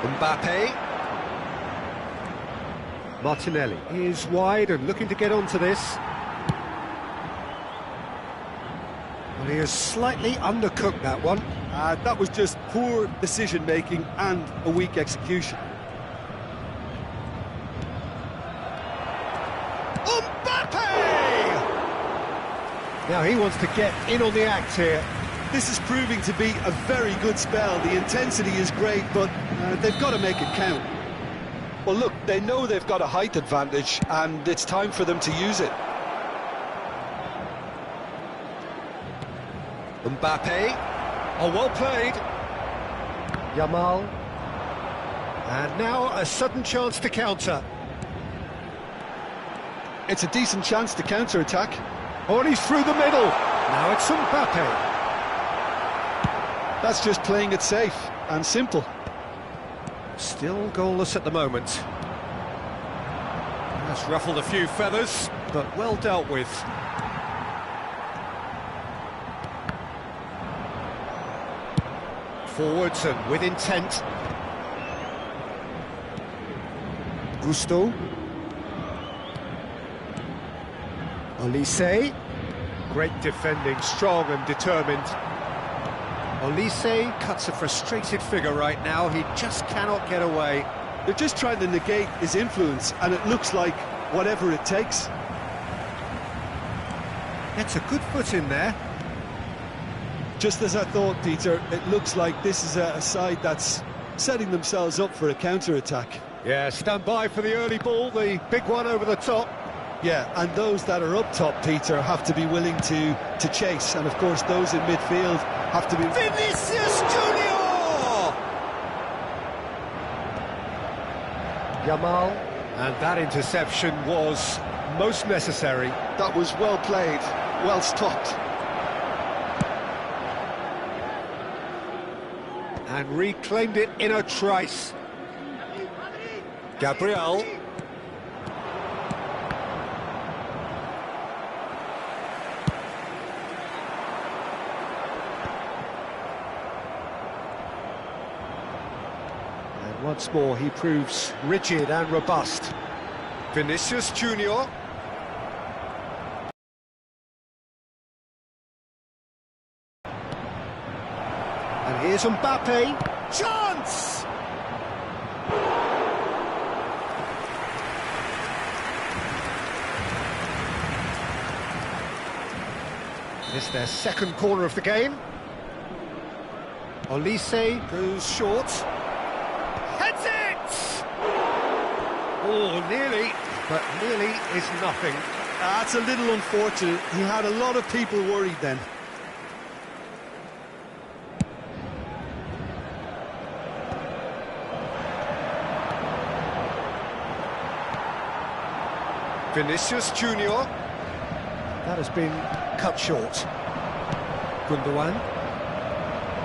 Mbappe. Martinelli is wide and looking to get onto this. Well, he has slightly undercooked that one. That was just poor decision-making and a weak execution. Now he wants to get in on the act here. This is proving to be a very good spell. The intensity is great, but they've got to make it count. Well, look, they know they've got a height advantage, and it's time for them to use it. Mbappe. Oh, well played. Yamal. And now a sudden chance to counter. It's a decent chance to counter-attack. Oh, and he's through the middle. Now it's Mbappe. That's just playing it safe and simple. Still goalless at the moment. That's ruffled a few feathers, but well dealt with. Forwards and with intent. Gusto. Olise, great defending, strong and determined. Olise cuts a frustrated figure right now, he just cannot get away. They're just trying to negate his influence, and it looks like whatever it takes. Gets a good foot in there. Just as I thought, Peter, it looks like this is a side that's setting themselves up for a counter-attack. Yeah, stand by for the early ball, the big one over the top. Yeah, and those that are up top, Peter, have to be willing to chase, and of course those in midfield have to be... Vinicius Junior! Yamal, and that interception was most necessary. That was well played, well stopped. And reclaimed it in a trice. Gabriel. Once more, he proves rigid and robust. Vinicius Junior. And here's Mbappe. Chance! This is their second corner of the game. Olise goes short. Heads it! Oh, nearly, but nearly is nothing. That's a little unfortunate. He had a lot of people worried then. Vinicius Junior. That has been cut short. Gundogan.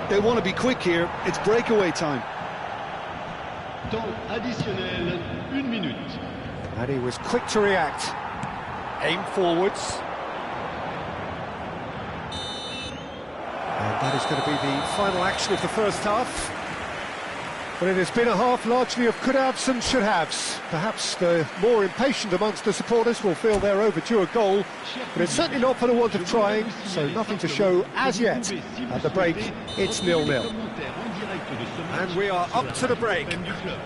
They want to be quick here. It's breakaway time. Temps additionnel, 1 minute. And he was quick to react. Aim forwards. And that is going to be the final action of the first half. But it has been a half largely of could-haves and should-haves. Perhaps the more impatient amongst the supporters will feel they're overdue a goal, but it's certainly not for the want of trying, so nothing to show as yet. At the break, it's 0-0. And we are up to the break.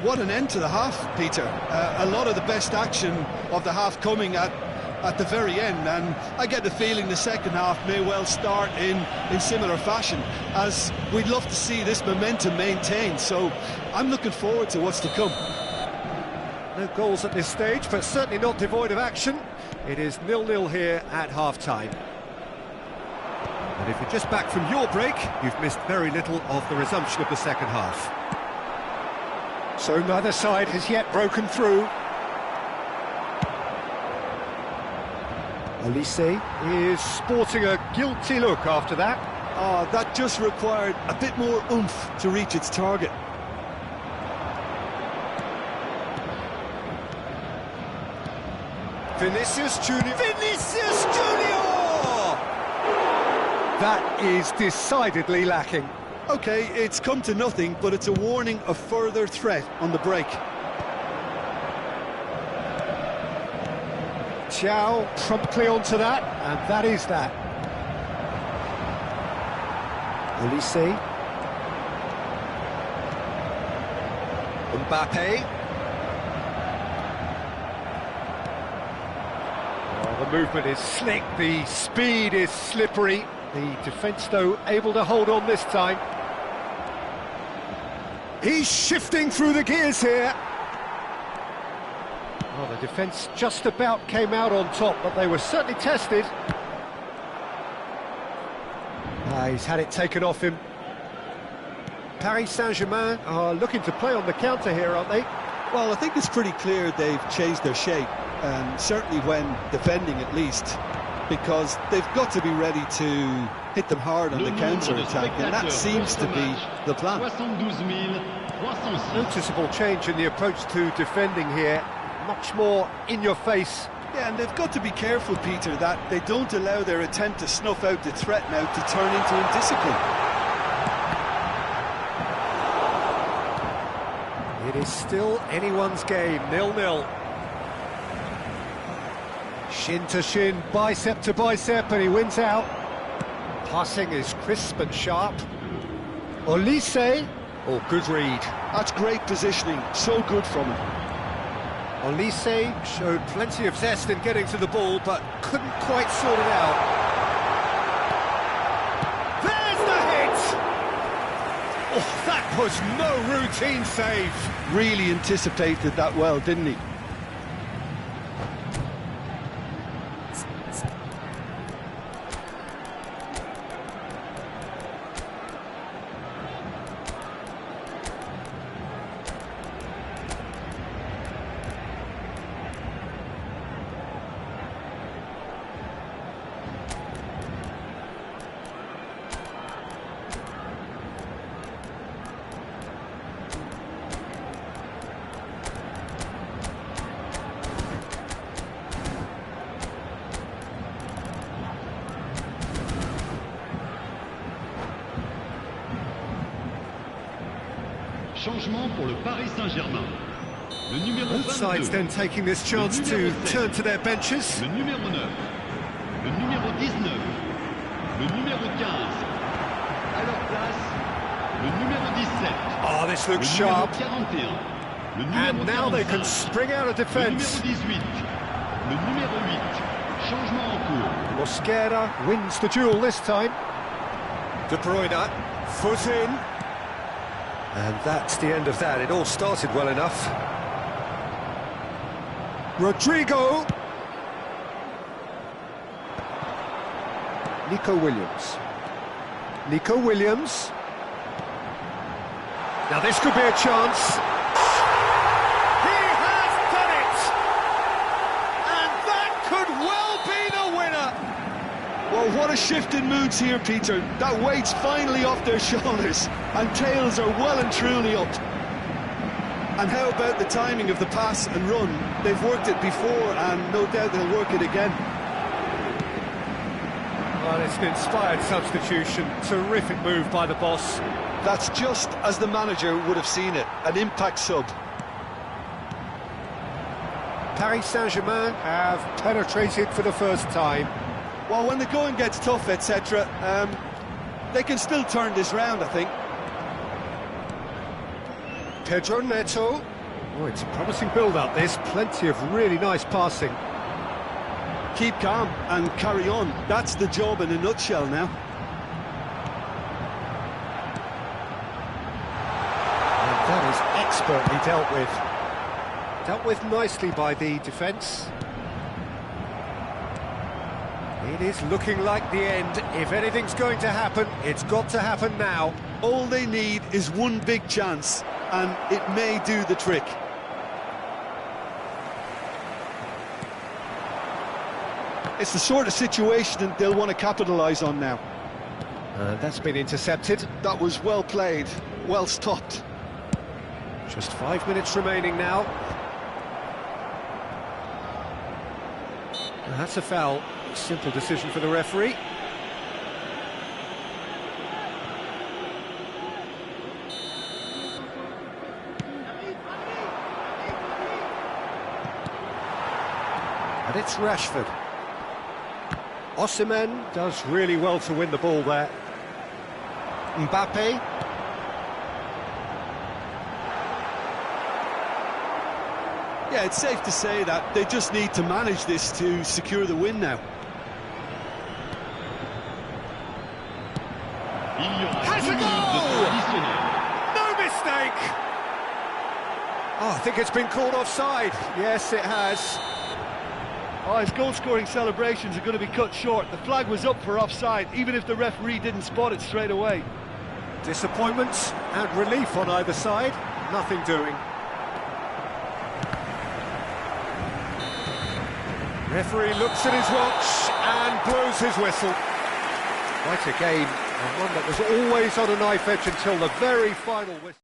What an end to the half, Peter. A lot of the best action of the half coming at the very end, and I get the feeling the second half may well start in similar fashion, as we'd love to see this momentum maintained, so I'm looking forward to what's to come. No goals at this stage, but certainly not devoid of action. It is 0-0 here at half-time. And if you're just back from your break, you've missed very little of the resumption of the second half. So neither side has yet broken through. Olise is sporting a guilty look after that. Oh, that just required a bit more oomph to reach its target. Vinicius Junior. Vinicius Junior! That is decidedly lacking. OK, it's come to nothing, but it's a warning of further threat on the break. Hieu promptly onto that, and that is that. Olise. Mbappe. Oh, the movement is slick, the speed is slippery. The defence, though, able to hold on this time. He's shifting through the gears here. Well, the defence just about came out on top, but they were certainly tested. He's had it taken off him. Paris Saint-Germain are looking to play on the counter here, aren't they? Well, I think it's pretty clear they've changed their shape, and certainly when defending at least, because they've got to be ready to hit them hard on the counter-attack, and that seems to be the plan. Noticeable change in the approach to defending here. Much more in your face. Yeah, and they've got to be careful, Peter, that they don't allow their attempt to snuff out the threat now to turn into indiscipline. It is still anyone's game, 0-0. Shin to shin, bicep to bicep, and he wins out. Passing is crisp and sharp. Olise. Oh, good read. That's great positioning, so good from him. Olise showed plenty of zest in getting to the ball, but couldn't quite sort it out. There's the hit! Oh, that was no routine save. Really anticipated that well, didn't he? Changement pour le Paris Saint-Germain. Le numéro Both 22. sides then taking this chance to turn to their benches. Le numéro 9. Le numéro 19. Le numéro 15. À leur place, Oh, this Le looks numéro sharp. 41. Le And numéro now they can 45. spring out of Le defence. numéro 18. Le numéro 8. Changement en cours. Mosquera wins the duel this time. De Bruyne, foot in. And that's the end of that. It all started well enough. Rodrigo. Nico Williams. Nico Williams. Now this could be a chance. He has done it! And that could well be the winner! Well, what a shift in moods here, Peter. That weight's finally off their shoulders, and tails are well and truly up. And how about the timing of the pass and run? They've worked it before, and no doubt they'll work it again. Well, it's an inspired substitution. Terrific move by the boss. That's just as the manager would have seen it, an impact sub. Paris Saint-Germain have penetrated for the first time. Well, when the going gets tough, etc., they can still turn this round, I think. Pedro Neto. Oh, it's a promising build-up, this. Plenty of really nice passing. Keep calm and carry on. That's the job in a nutshell now. And that is expertly dealt with. Dealt with nicely by the defence. It is looking like the end. If anything's going to happen, it's got to happen now. All they need is one big chance, and it may do the trick. It's the sort of situation that they'll want to capitalise on now. That's been intercepted. That was well played, well stopped. Just 5 minutes remaining now. That's a foul. Simple decision for the referee. And it's Rashford. Osimhen does really well to win the ball there. Mbappe. Yeah, it's safe to say that they just need to manage this to secure the win now. Has a goal! No mistake! Oh, I think it's been called offside. Yes, it has. Oh, his goal-scoring celebrations are going to be cut short. The flag was up for offside, even if the referee didn't spot it straight away. Disappointment and relief on either side. Nothing doing. Referee looks at his watch and blows his whistle. Quite a game, and one that was always on a knife edge until the very final whistle.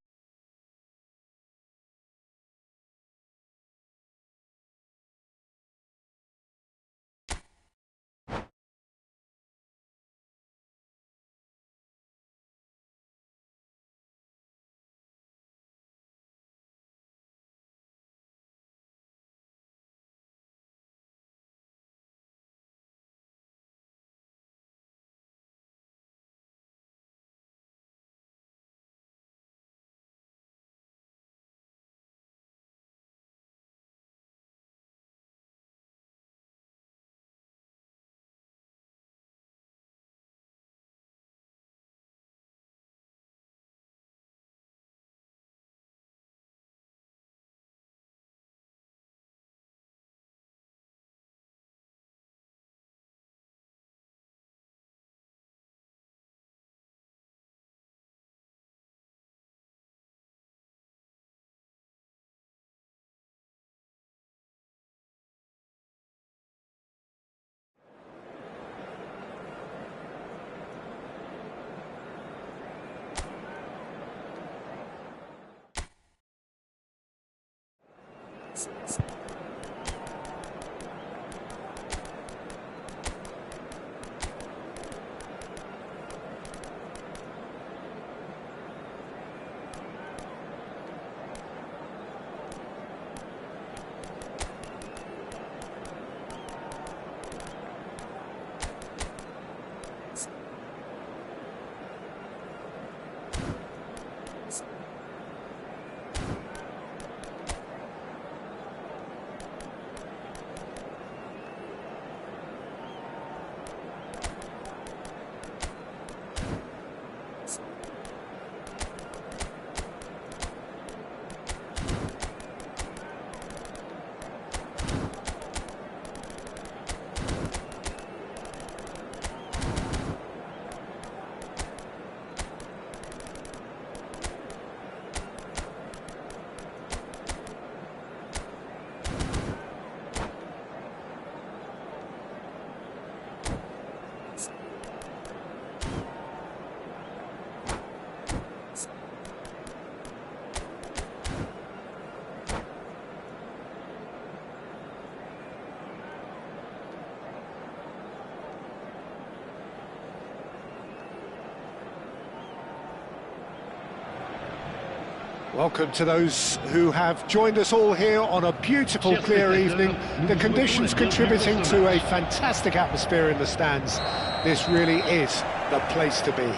Welcome to those who have joined us all here on a beautiful, clear evening. The conditions contributing to a fantastic atmosphere in the stands. This really is the place to be.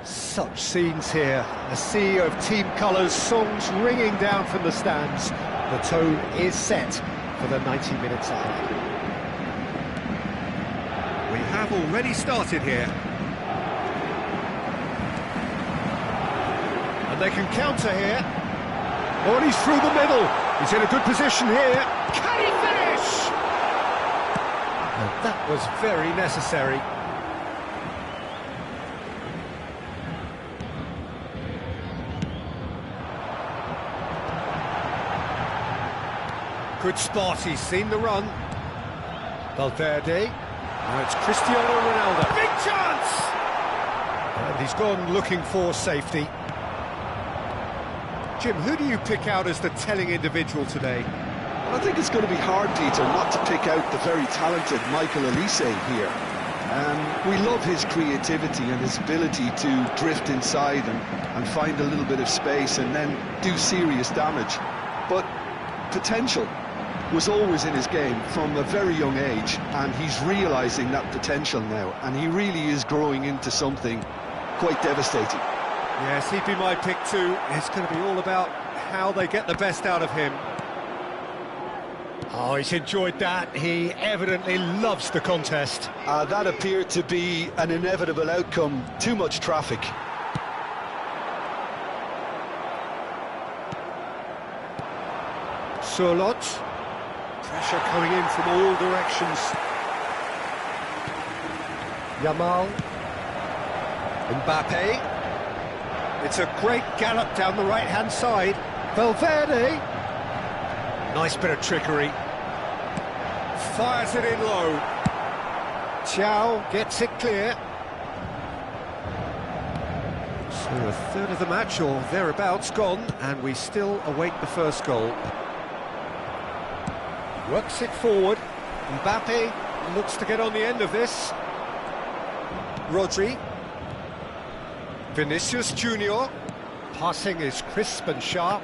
Such scenes here, a sea of team colours, songs ringing down from the stands. The tone is set for the 90 minutes ahead. We have already started here. They can counter here. Oh, and he's through the middle. He's in a good position here. Can he finish? And that was very necessary. Good spot, he's seen the run. Valverde. Now it's Cristiano Ronaldo. Big chance! And he's gone looking for safety. Jim, who do you pick out as the telling individual today? Well, I think it's going to be hard, Peter, not to pick out the very talented Michael Olise here. We love his creativity and his ability to drift inside and find a little bit of space and then do serious damage. But potential was always in his game from a very young age, and he's realising that potential now, and he really is growing into something quite devastating. Yes, he'd be my pick too. It's going to be all about how they get the best out of him. Oh, he's enjoyed that. He evidently loves the contest. That appeared to be an inevitable outcome. Too much traffic. Surlot. Pressure coming in from all directions. Yamal. Mbappe. It's a great gallop down the right-hand side. Valverde. Nice bit of trickery. Fires it in low. Hieu gets it clear. So a third of the match, or thereabouts, gone, and we still await the first goal. Works it forward. Mbappe looks to get on the end of this. Rodri. Vinicius Junior. Passing is crisp and sharp.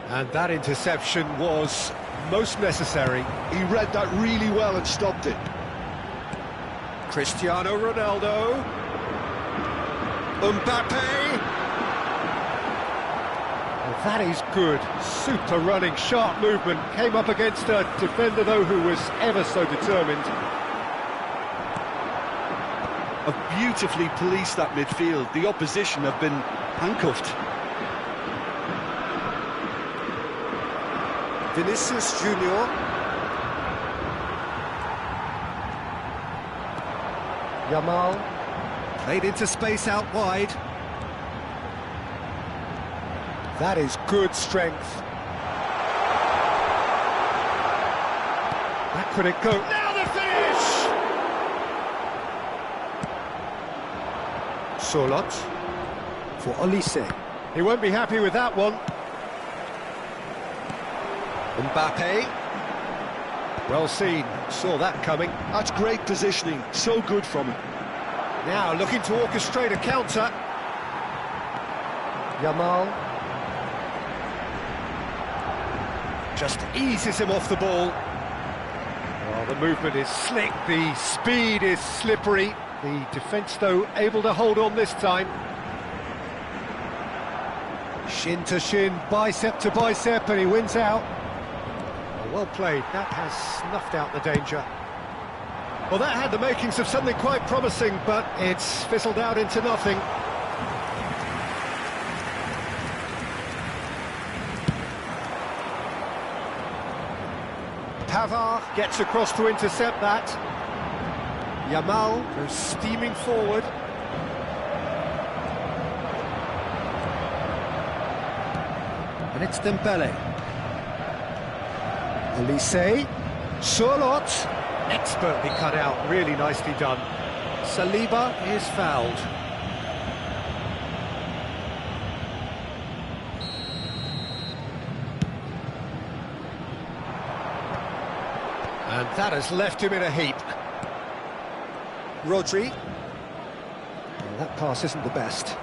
And that interception was most necessary. He read that really well and stopped it. Cristiano Ronaldo. Mbappe. Well, that is good. Super running, sharp movement. Came up against a defender, though, who was ever so determined. Have beautifully policed that midfield. The opposition have been handcuffed. Vinicius Junior. Yamal. Played into space out wide. That is good strength. That could it go. Now the finish! Surlot for Olise. He won't be happy with that one. Mbappe. Well seen, saw that coming. That's great positioning, so good from him. Now looking to orchestrate a counter. Yamal. Just eases him off the ball. Oh, the movement is slick, the speed is slippery. The defence, though, able to hold on this time. Shin to shin, bicep to bicep, and he wins out. Well played, that has snuffed out the danger. Well, that had the makings of something quite promising, but it's fizzled out into nothing. Pavard gets across to intercept that. Yamal goes steaming forward. And it's Dembele. Olise. Surlot. Expertly cut out, really nicely done. Saliba is fouled. And that has left him in a heap. Rodri. Well, that pass isn't the best.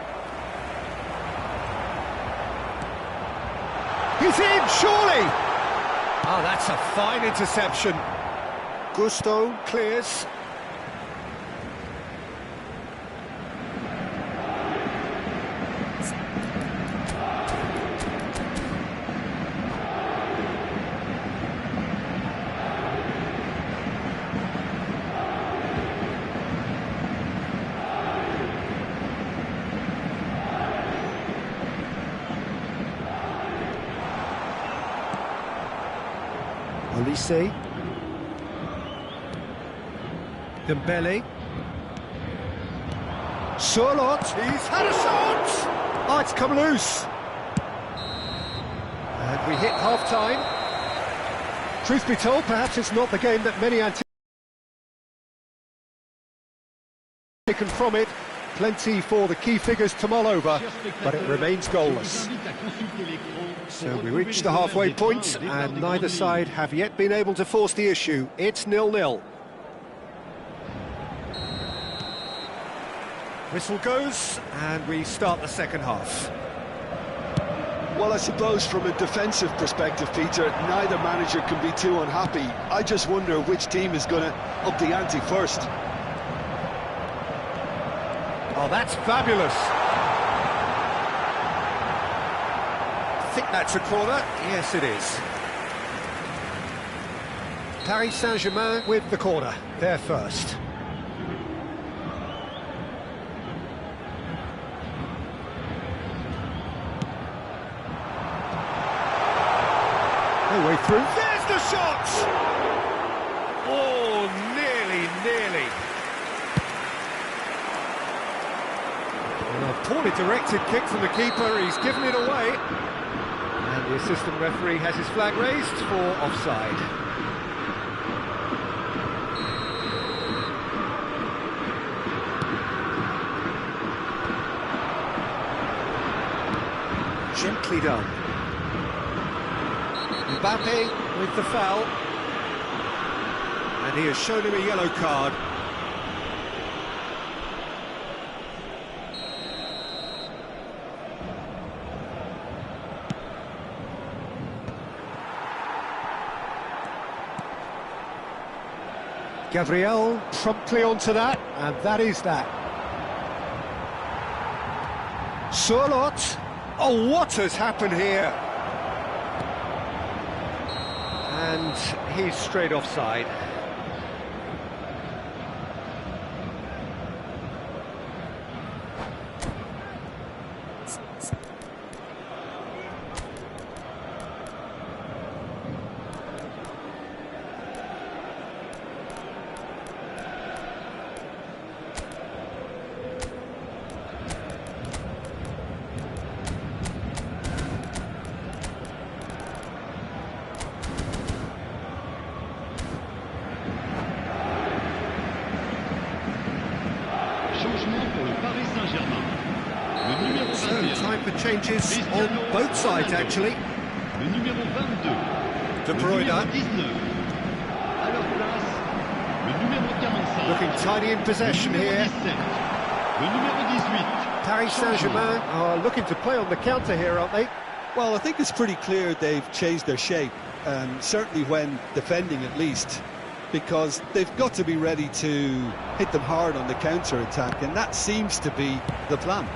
He's in, surely! Oh, that's a fine interception. Gusto clears. Olise. Dembele. Surlot. He's had a shot! Oh, it's come loose. And we hit half-time. Truth be told, perhaps it's not the game that many anticipated from it. Plenty for the key figures to mull over, but it remains goalless. So we reach the halfway point, and neither side have yet been able to force the issue. It's 0-0. Whistle goes, and we start the second half. Well, I suppose from a defensive perspective, Peter, neither manager can be too unhappy. I just wonder which team is going to up the ante first. Oh, that's fabulous. I think that's a corner. Yes, it is. Paris Saint-Germain with the corner. They're first. No way through. There's the shot! Oh, nearly. A poorly directed kick from the keeper, he's given it away. And the assistant referee has his flag raised for offside. Gently done. Mbappe with the foul. And he has shown him a yellow card. Gabriel promptly onto that, and that is that. Surlot. Oh, what has happened here? And he's straight offside. So, time for changes on both sides, actually. Le numéro 22. De Bruyne. Le numéro 19. À leur place, le numéro 45. Looking tidy in possession le numéro here. 17. Le numéro 18. Paris Saint-Germain are looking to play on the counter here, aren't they? Well, I think it's pretty clear they've changed their shape, certainly when defending at least, because they've got to be ready to hit them hard on the counter-attack, and that seems to be the plan.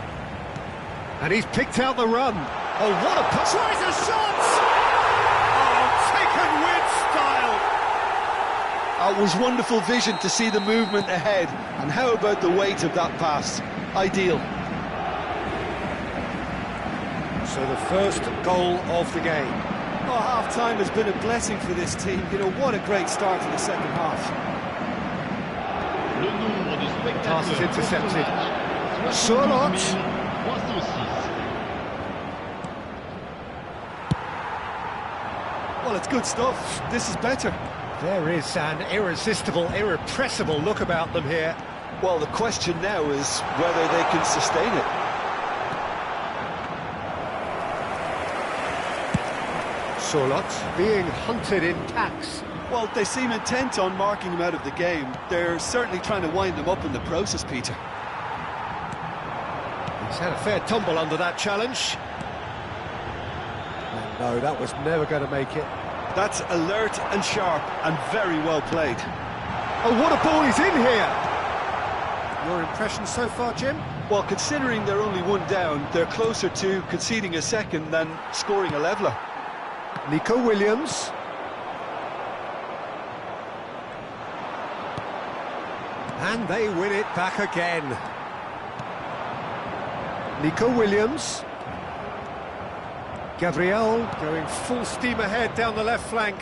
And he's picked out the run. Oh, what a pass! Tries a shot! Oh, taken with style! It was wonderful vision to see the movement ahead, and how about the weight of that pass? Ideal. So the first goal of the game. Oh, half-time has been a blessing for this team. You know, what a great start to the second half. Le nombre de Pass is spectateurs intercepted. Surlot. Surlot. 306. Well, it's good stuff. This is better. There is an irresistible, irrepressible look about them here. Well, the question now is whether they can sustain it. Surlot being hunted in tacks. Well, they seem intent on marking him out of the game. They're certainly trying to wind him up in the process, Peter. He's had a fair tumble under that challenge. And no, that was never going to make it. That's alert and sharp and very well played. Oh, what a ball he's in here! Your impression so far, Jim? Well, considering they're only one down, they're closer to conceding a second than scoring a leveller. Nico Williams. And they win it back again. Nico Williams. Gabriel going full steam ahead down the left flank.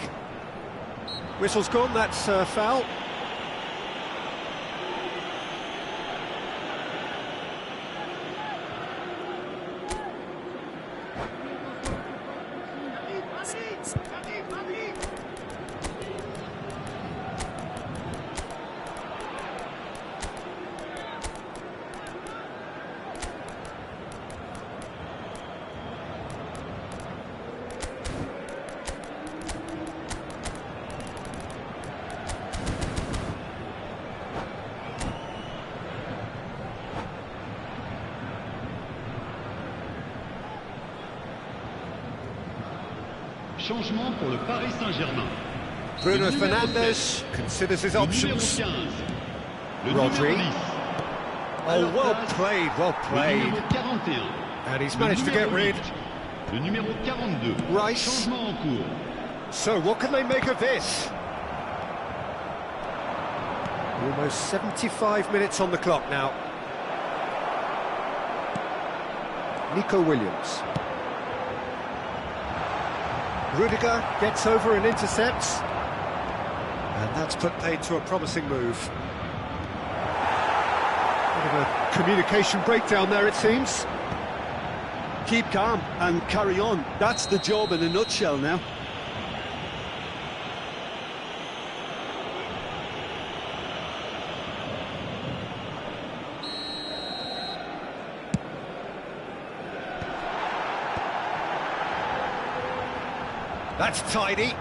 Whistle's gone, that's foul. Changement pour le Paris Saint-Germain. Bruno Fernandes considers his options. Le Rodri. numéro 10. Oh, well played, well Le played. numéro 41. And he's Le managed to get numéro rid. 8. Le numéro 42. Rice. Changement en cours. So, what can they make of this? Almost 75 minutes on the clock now. Nico Williams. Rudiger gets over and intercepts. And that's put paid to a promising move. Bit of a communication breakdown there, it seems. Keep calm and carry on. That's the job in a nutshell now. That's tidy.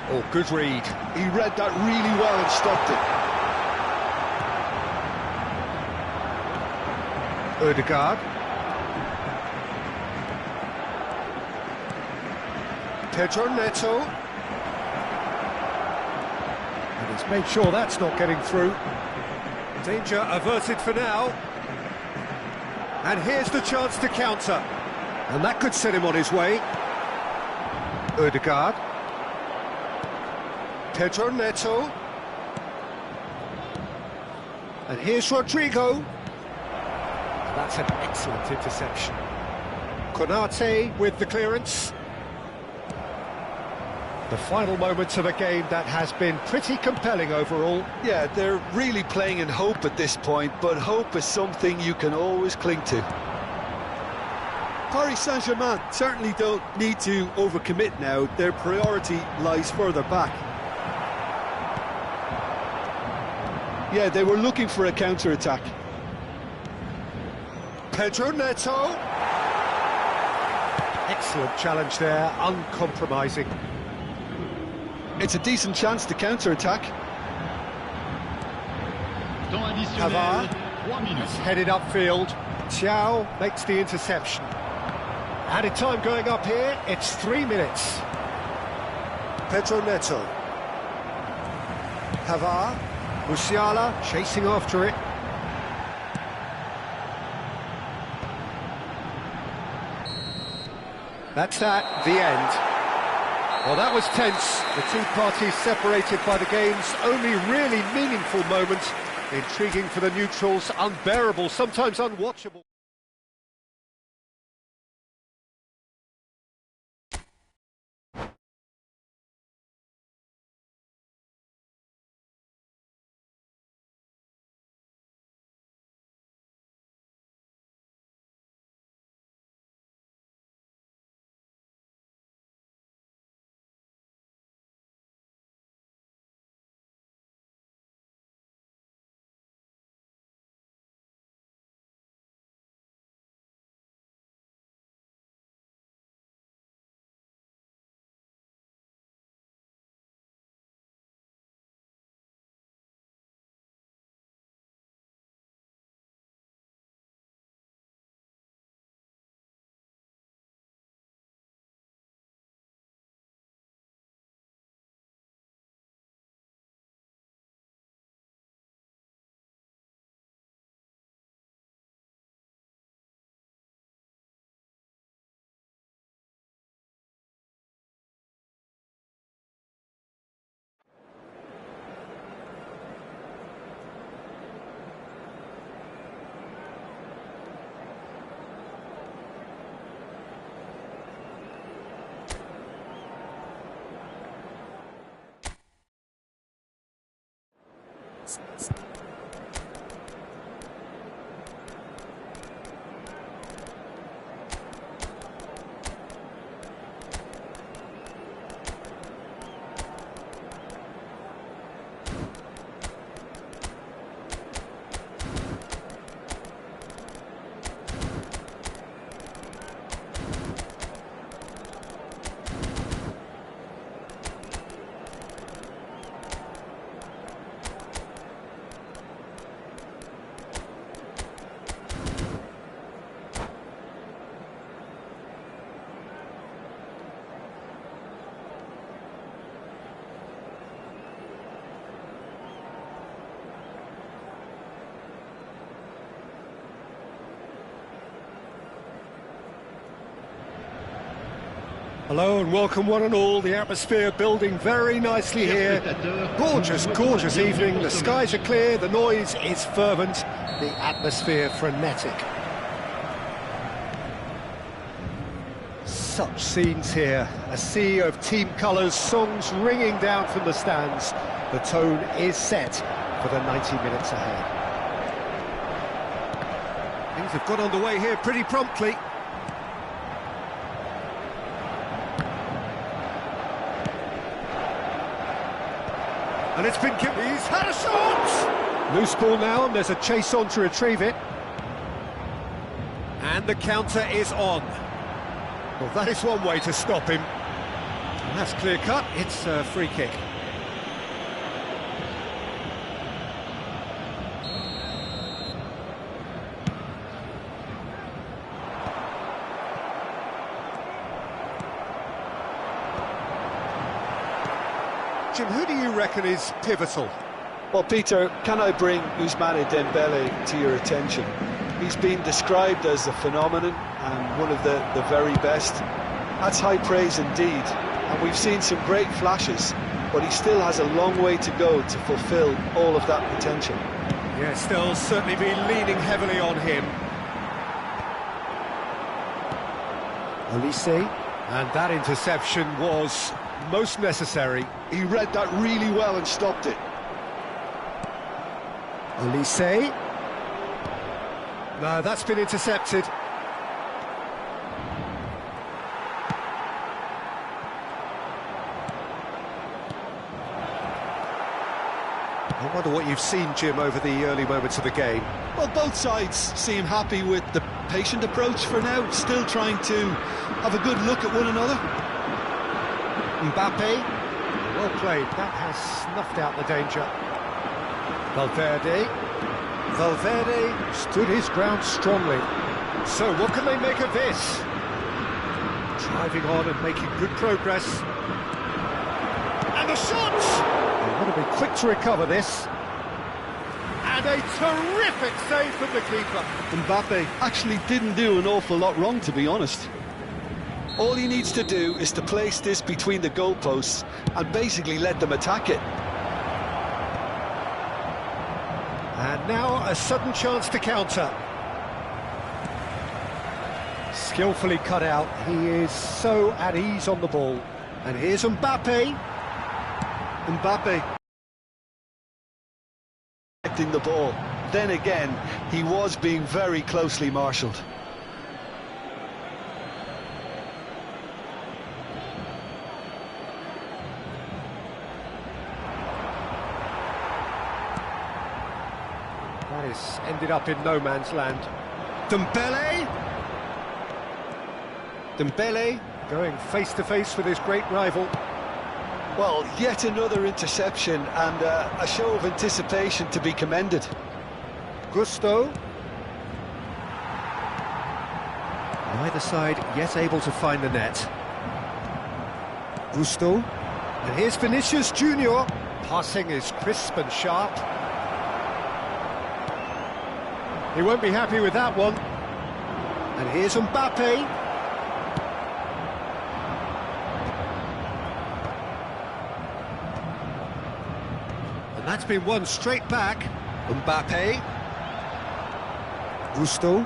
Oh, good read. He read that really well and stopped it. Odegaard. Pedro Neto. And he's made sure that's not getting through. Danger averted for now. And here's the chance to counter. And that could set him on his way. Odegaard. Pedro Neto. And here's Rodrigo. That's an excellent interception. Konate with the clearance. The final moments of a game that has been pretty compelling overall. Yeah, they're really playing in hope at this point, but hope is something you can always cling to. Paris Saint-Germain certainly don't need to overcommit now. Their priority lies further back. Yeah, they were looking for a counter-attack. Pedro Neto. Excellent challenge there, uncompromising. It's a decent chance to counter-attack. Temps additionnel, Havard. 3 minutes. Headed upfield. Thiaw makes the interception. Added time going up here, it's 3 minutes. Pedro Neto. Havard. Musiala chasing after it. That's that, the end. Well, that was tense. The two parties separated by the game's only really meaningful moment. Intriguing for the neutrals, unbearable, sometimes unwatchable. Hello and welcome one and all, the atmosphere building very nicely here. Gorgeous, gorgeous evening, the skies are clear, the noise is fervent, the atmosphere frenetic. Such scenes here, a sea of team colours, songs ringing down from the stands. The tone is set for the 90 minutes ahead. Things have got underway here pretty promptly. And it's been given. He's had a shot! Loose ball now, and there's a chase on to retrieve it. And the counter is on. Well, that is one way to stop him. And that's clear cut, it's a free kick. Jim, who do you reckon is pivotal? Well, Peter, can I bring Ousmane Dembele to your attention? He's been described as a phenomenon and one of the very best. That's high praise indeed, and we've seen some great flashes, but he still has a long way to go to fulfil all of that potential. Yeah, still certainly be leaning heavily on him. Olise, and that interception was most necessary. He read that really well and stopped it. Olise. No, that's been intercepted. I wonder what you've seen, Jim, over the early moments of the game. Well, both sides seem happy with the patient approach for now, still trying to have a good look at one another. Mbappe. Well played, that has snuffed out the danger. Valverde stood his ground strongly. So what can they make of this? Driving on and making good progress. And the shot! They want to be quick to recover this. And a terrific save from the keeper. Mbappe actually didn't do an awful lot wrong, to be honest. All he needs to do is to place this between the goalposts and basically let them attack it. And now a sudden chance to counter. Skillfully cut out, he is so at ease on the ball. And here's Mbappe. Protecting the ball. Then again, he was being very closely marshalled. That is ended up in no man's land. Dembele going face to face with his great rival. Well, yet another interception and a show of anticipation to be commended. Gusto. Neither side yet able to find the net. Gusto. And here's Vinicius Junior. Passing is crisp and sharp. He won't be happy with that one. And here's Mbappe. And that's been won straight back. Mbappe. Gusto.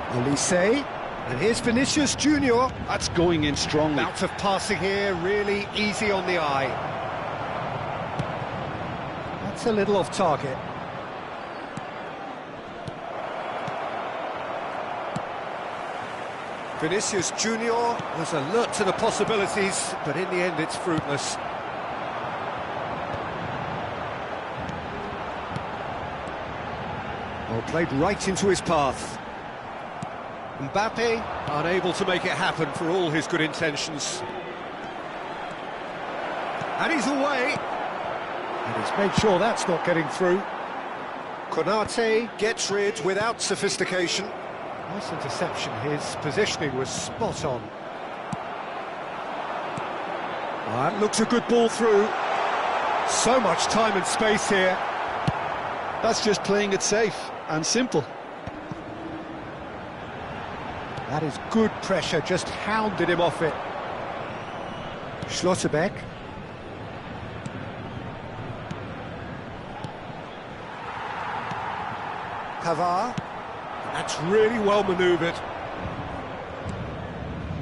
Olise. And here's Vinicius Junior. That's going in strongly. Bout of passing here, really easy on the eye. It's a little off target. Vinicius Junior was alert to the possibilities, but in the end it's fruitless. Well, played right into his path. Mbappe unable to make it happen for all his good intentions. And he's away. And he's made sure that's not getting through. Konate gets rid without sophistication. Nice interception, his positioning was spot on. That looks a good ball through. So much time and space here. That's just playing it safe and simple. That is good pressure, just hounded him off it. Schlotterbeck. Pavard. That's really well manoeuvred.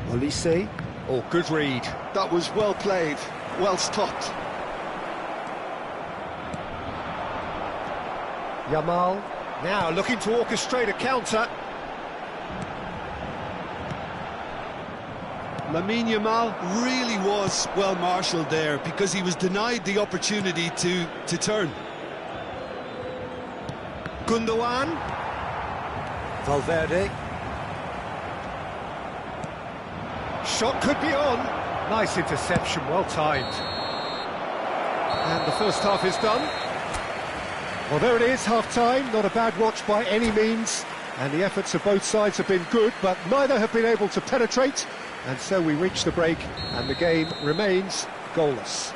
Olise. Oh, good read. That was well played, well stopped. Yamal. Now looking to orchestrate a counter. Lamine Yamal really was well marshalled there because he was denied the opportunity to turn. Gundogan. Valverde. Shot could be on. Nice interception, well timed. And the first half is done. Well, there it is, half-time. Not a bad watch by any means. And the efforts of both sides have been good, but neither have been able to penetrate. And so we reach the break, and the game remains goalless.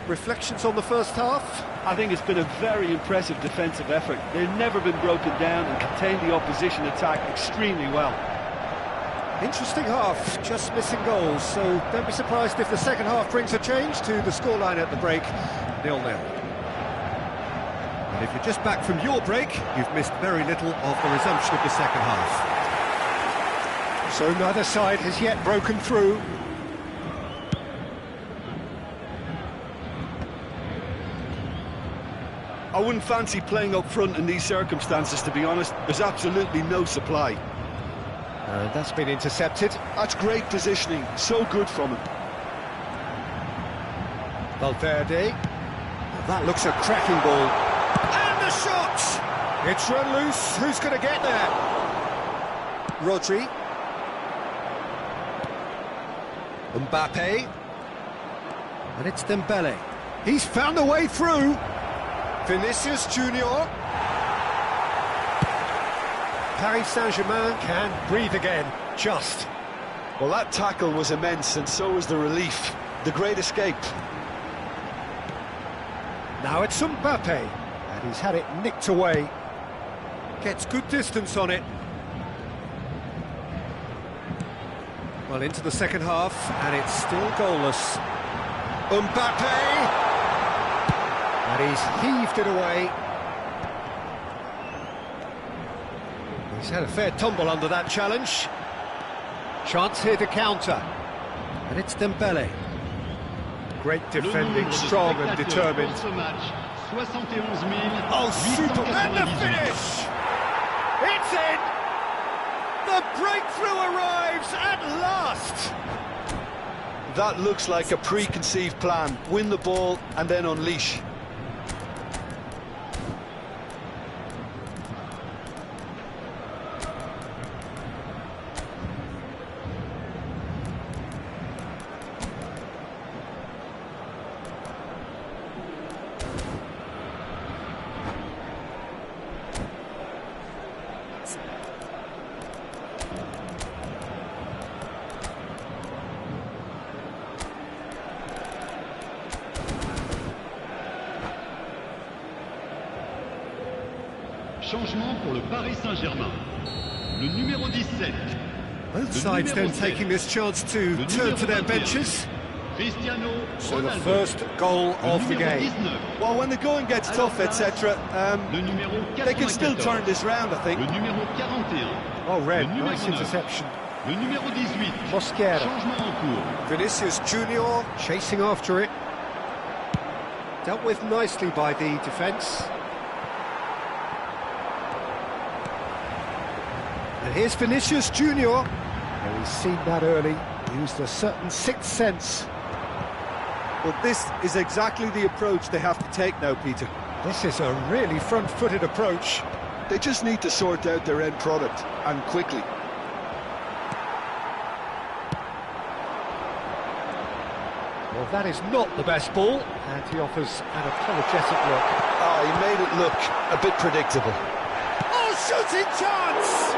Reflections on the first half? I think it's been a very impressive defensive effort. They've never been broken down and contained the opposition attack extremely well. Interesting half, just missing goals, so don't be surprised if the second half brings a change to the scoreline at the break, 0-0. And if you're just back from your break, you've missed very little of the resumption of the second half. So neither side has yet broken through. I wouldn't fancy playing up front in these circumstances, to be honest. There's absolutely no supply. And that's been intercepted. That's great positioning, so good from him. Valverde. Well, that looks a cracking ball. And the shot! It's run loose. Who's going to get there? Rodri. Mbappe. And it's Dembele. He's found a way through. Vinicius Junior. Paris Saint-Germain can breathe again, just. Well, that tackle was immense, and so was the relief. The great escape. Now it's Mbappe, and he's had it nicked away. Gets good distance on it. Well, into the second half, and it's still goalless. Mbappe! And he's heaved it away. He's had a fair tumble under that challenge. Chance here to counter. And it's Dembele. Great defending, strong and determined. Oh, super! And the finish! It's in! The breakthrough arrives at last! That looks like a preconceived plan. Win the ball and then unleash. Changement pour le Paris Saint-Germain. Le numéro 17. Both sides then taking this chance to turn to their benches. So the first goal of the game. Well, when the going gets tough, etc., they can still turn this round, I think. Le numéro 41. Oh, red, nice interception. Le numéro 18. Mosquera. Changement en cours. Vinicius Junior chasing after it. Dealt with nicely by the defence. And here's Vinicius Junior. Oh, he's seen that early, used a certain sixth sense. Well, this is exactly the approach they have to take now, Peter. This is a really front-footed approach. They just need to sort out their end product, and quickly. Well, that is not the best ball, and he offers an apologetic look. Oh, he made it look a bit predictable. Oh, shooting chance!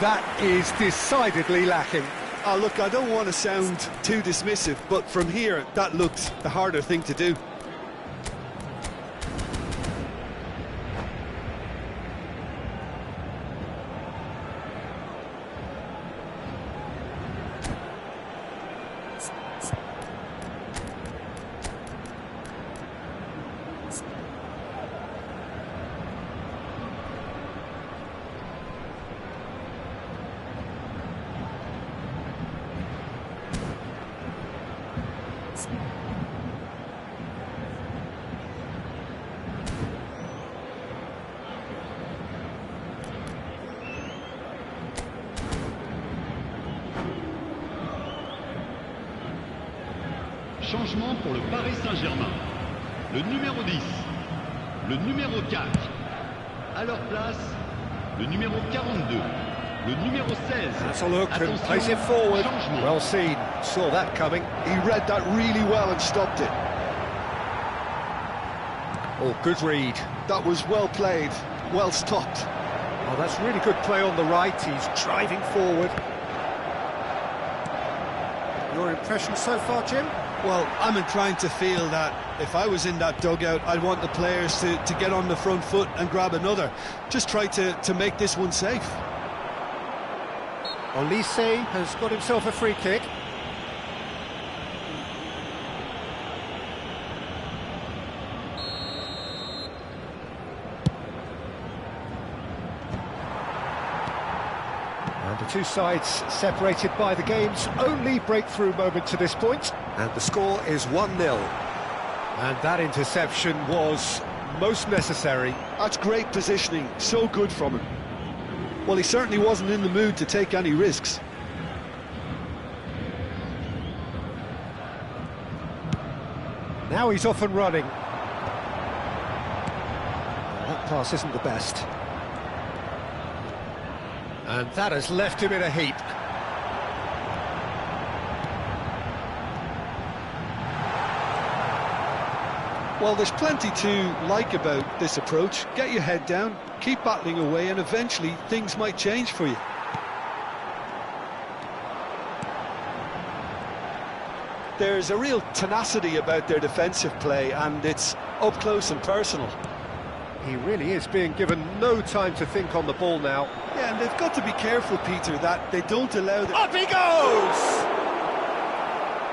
That is decidedly lacking. Oh, look, I don't want to sound too dismissive, but from here, that looked the harder thing to do. Changement pour le Paris Saint-Germain. Le numéro 10, le numéro 4. À leur place, le numéro 42, le numéro 16. That's a look and Attention, plays it forward. changement. Well seen, saw that coming. He read that really well and stopped it. Oh, good read. That was well played, well stopped. Oh, that's really good play on the right, he's driving forward. Your impression so far, Jim? Well, I'm inclined to feel that if I was in that dugout, I'd want the players to get on the front foot and grab another. Just try to make this one safe. Olise has got himself a free kick. And the two sides separated by the game's only breakthrough moment to this point. And the score is 1-0. And that interception was most necessary. That's great positioning, so good from him. Well, he certainly wasn't in the mood to take any risks. Now he's off and running. That pass isn't the best. And that has left him in a heap. Well, there's plenty to like about this approach. Get your head down, keep battling away, and eventually things might change for you. There's a real tenacity about their defensive play, and it's up close and personal. He really is being given no time to think on the ball now. Yeah, and they've got to be careful, Peter, that they don't allow the... Up he goes!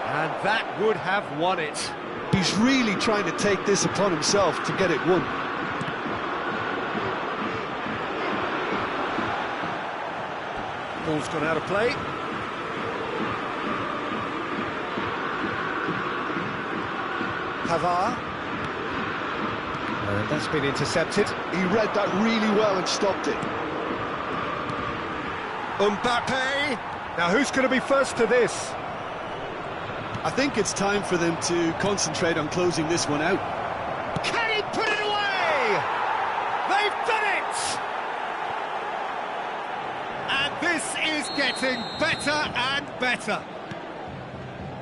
And that would have won it. He's really trying to take this upon himself to get it won. Ball's gone out of play. Pavard. And that's been intercepted. He read that really well and stopped it. Mbappe! Now who's going to be first to this? I think it's time for them to concentrate on closing this one out. Can he put it away? They've done it! And this is getting better and better.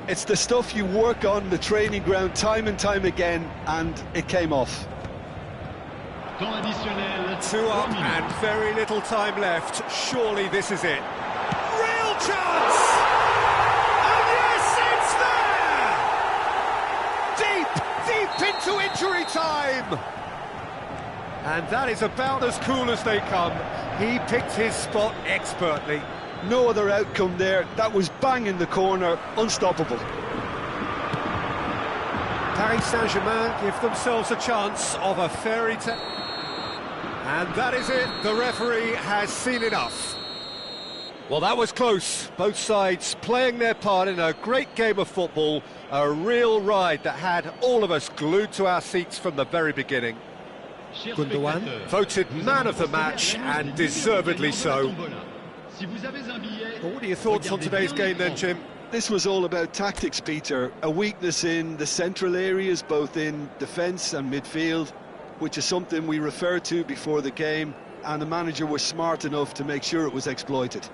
It's the stuff you work on the training ground time and time again, and it came off. Temps additionnel. 2 up 3 minutes. and very little time left. Surely this is it. Real chance! And yes, it's there! Deep into injury time! And that is about as cool as they come. He picked his spot expertly. No other outcome there. That was bang in the corner, unstoppable. Paris Saint-Germain give themselves a chance of a fairy tale. And that is it. The referee has seen enough. Well, that was close. Both sides playing their part in a great game of football. A real ride that had all of us glued to our seats from the very beginning. Gundogan, Voted man of the match, and deservedly so. Well, what are your thoughts on today's game then, Jim? This was all about tactics, Peter. A weakness in the central areas, both in defence and midfield, which is something we referred to before the game, and the manager was smart enough to make sure it was exploited.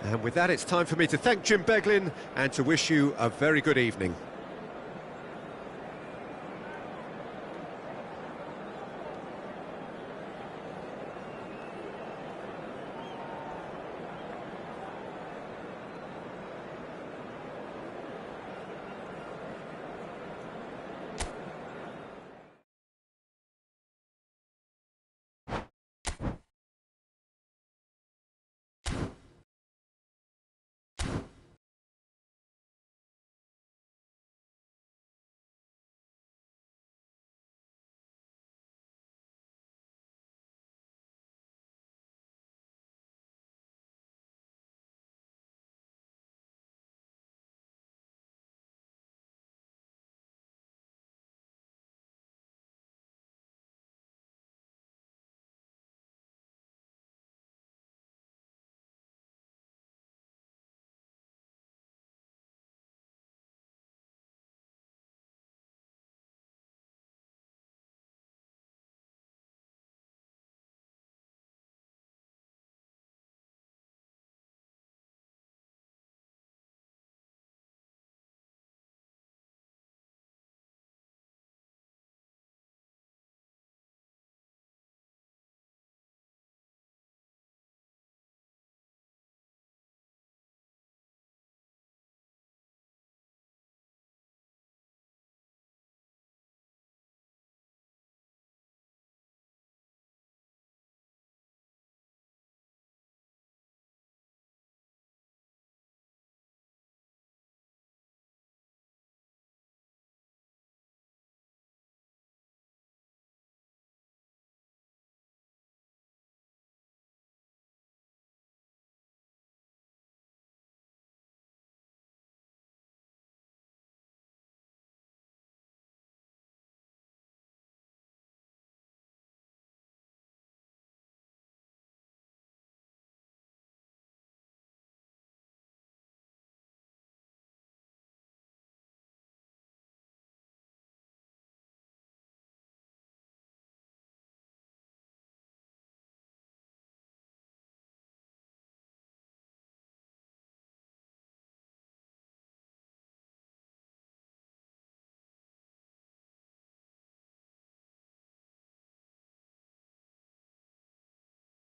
And with that, it's time for me to thank Jim Beglin and to wish you a very good evening.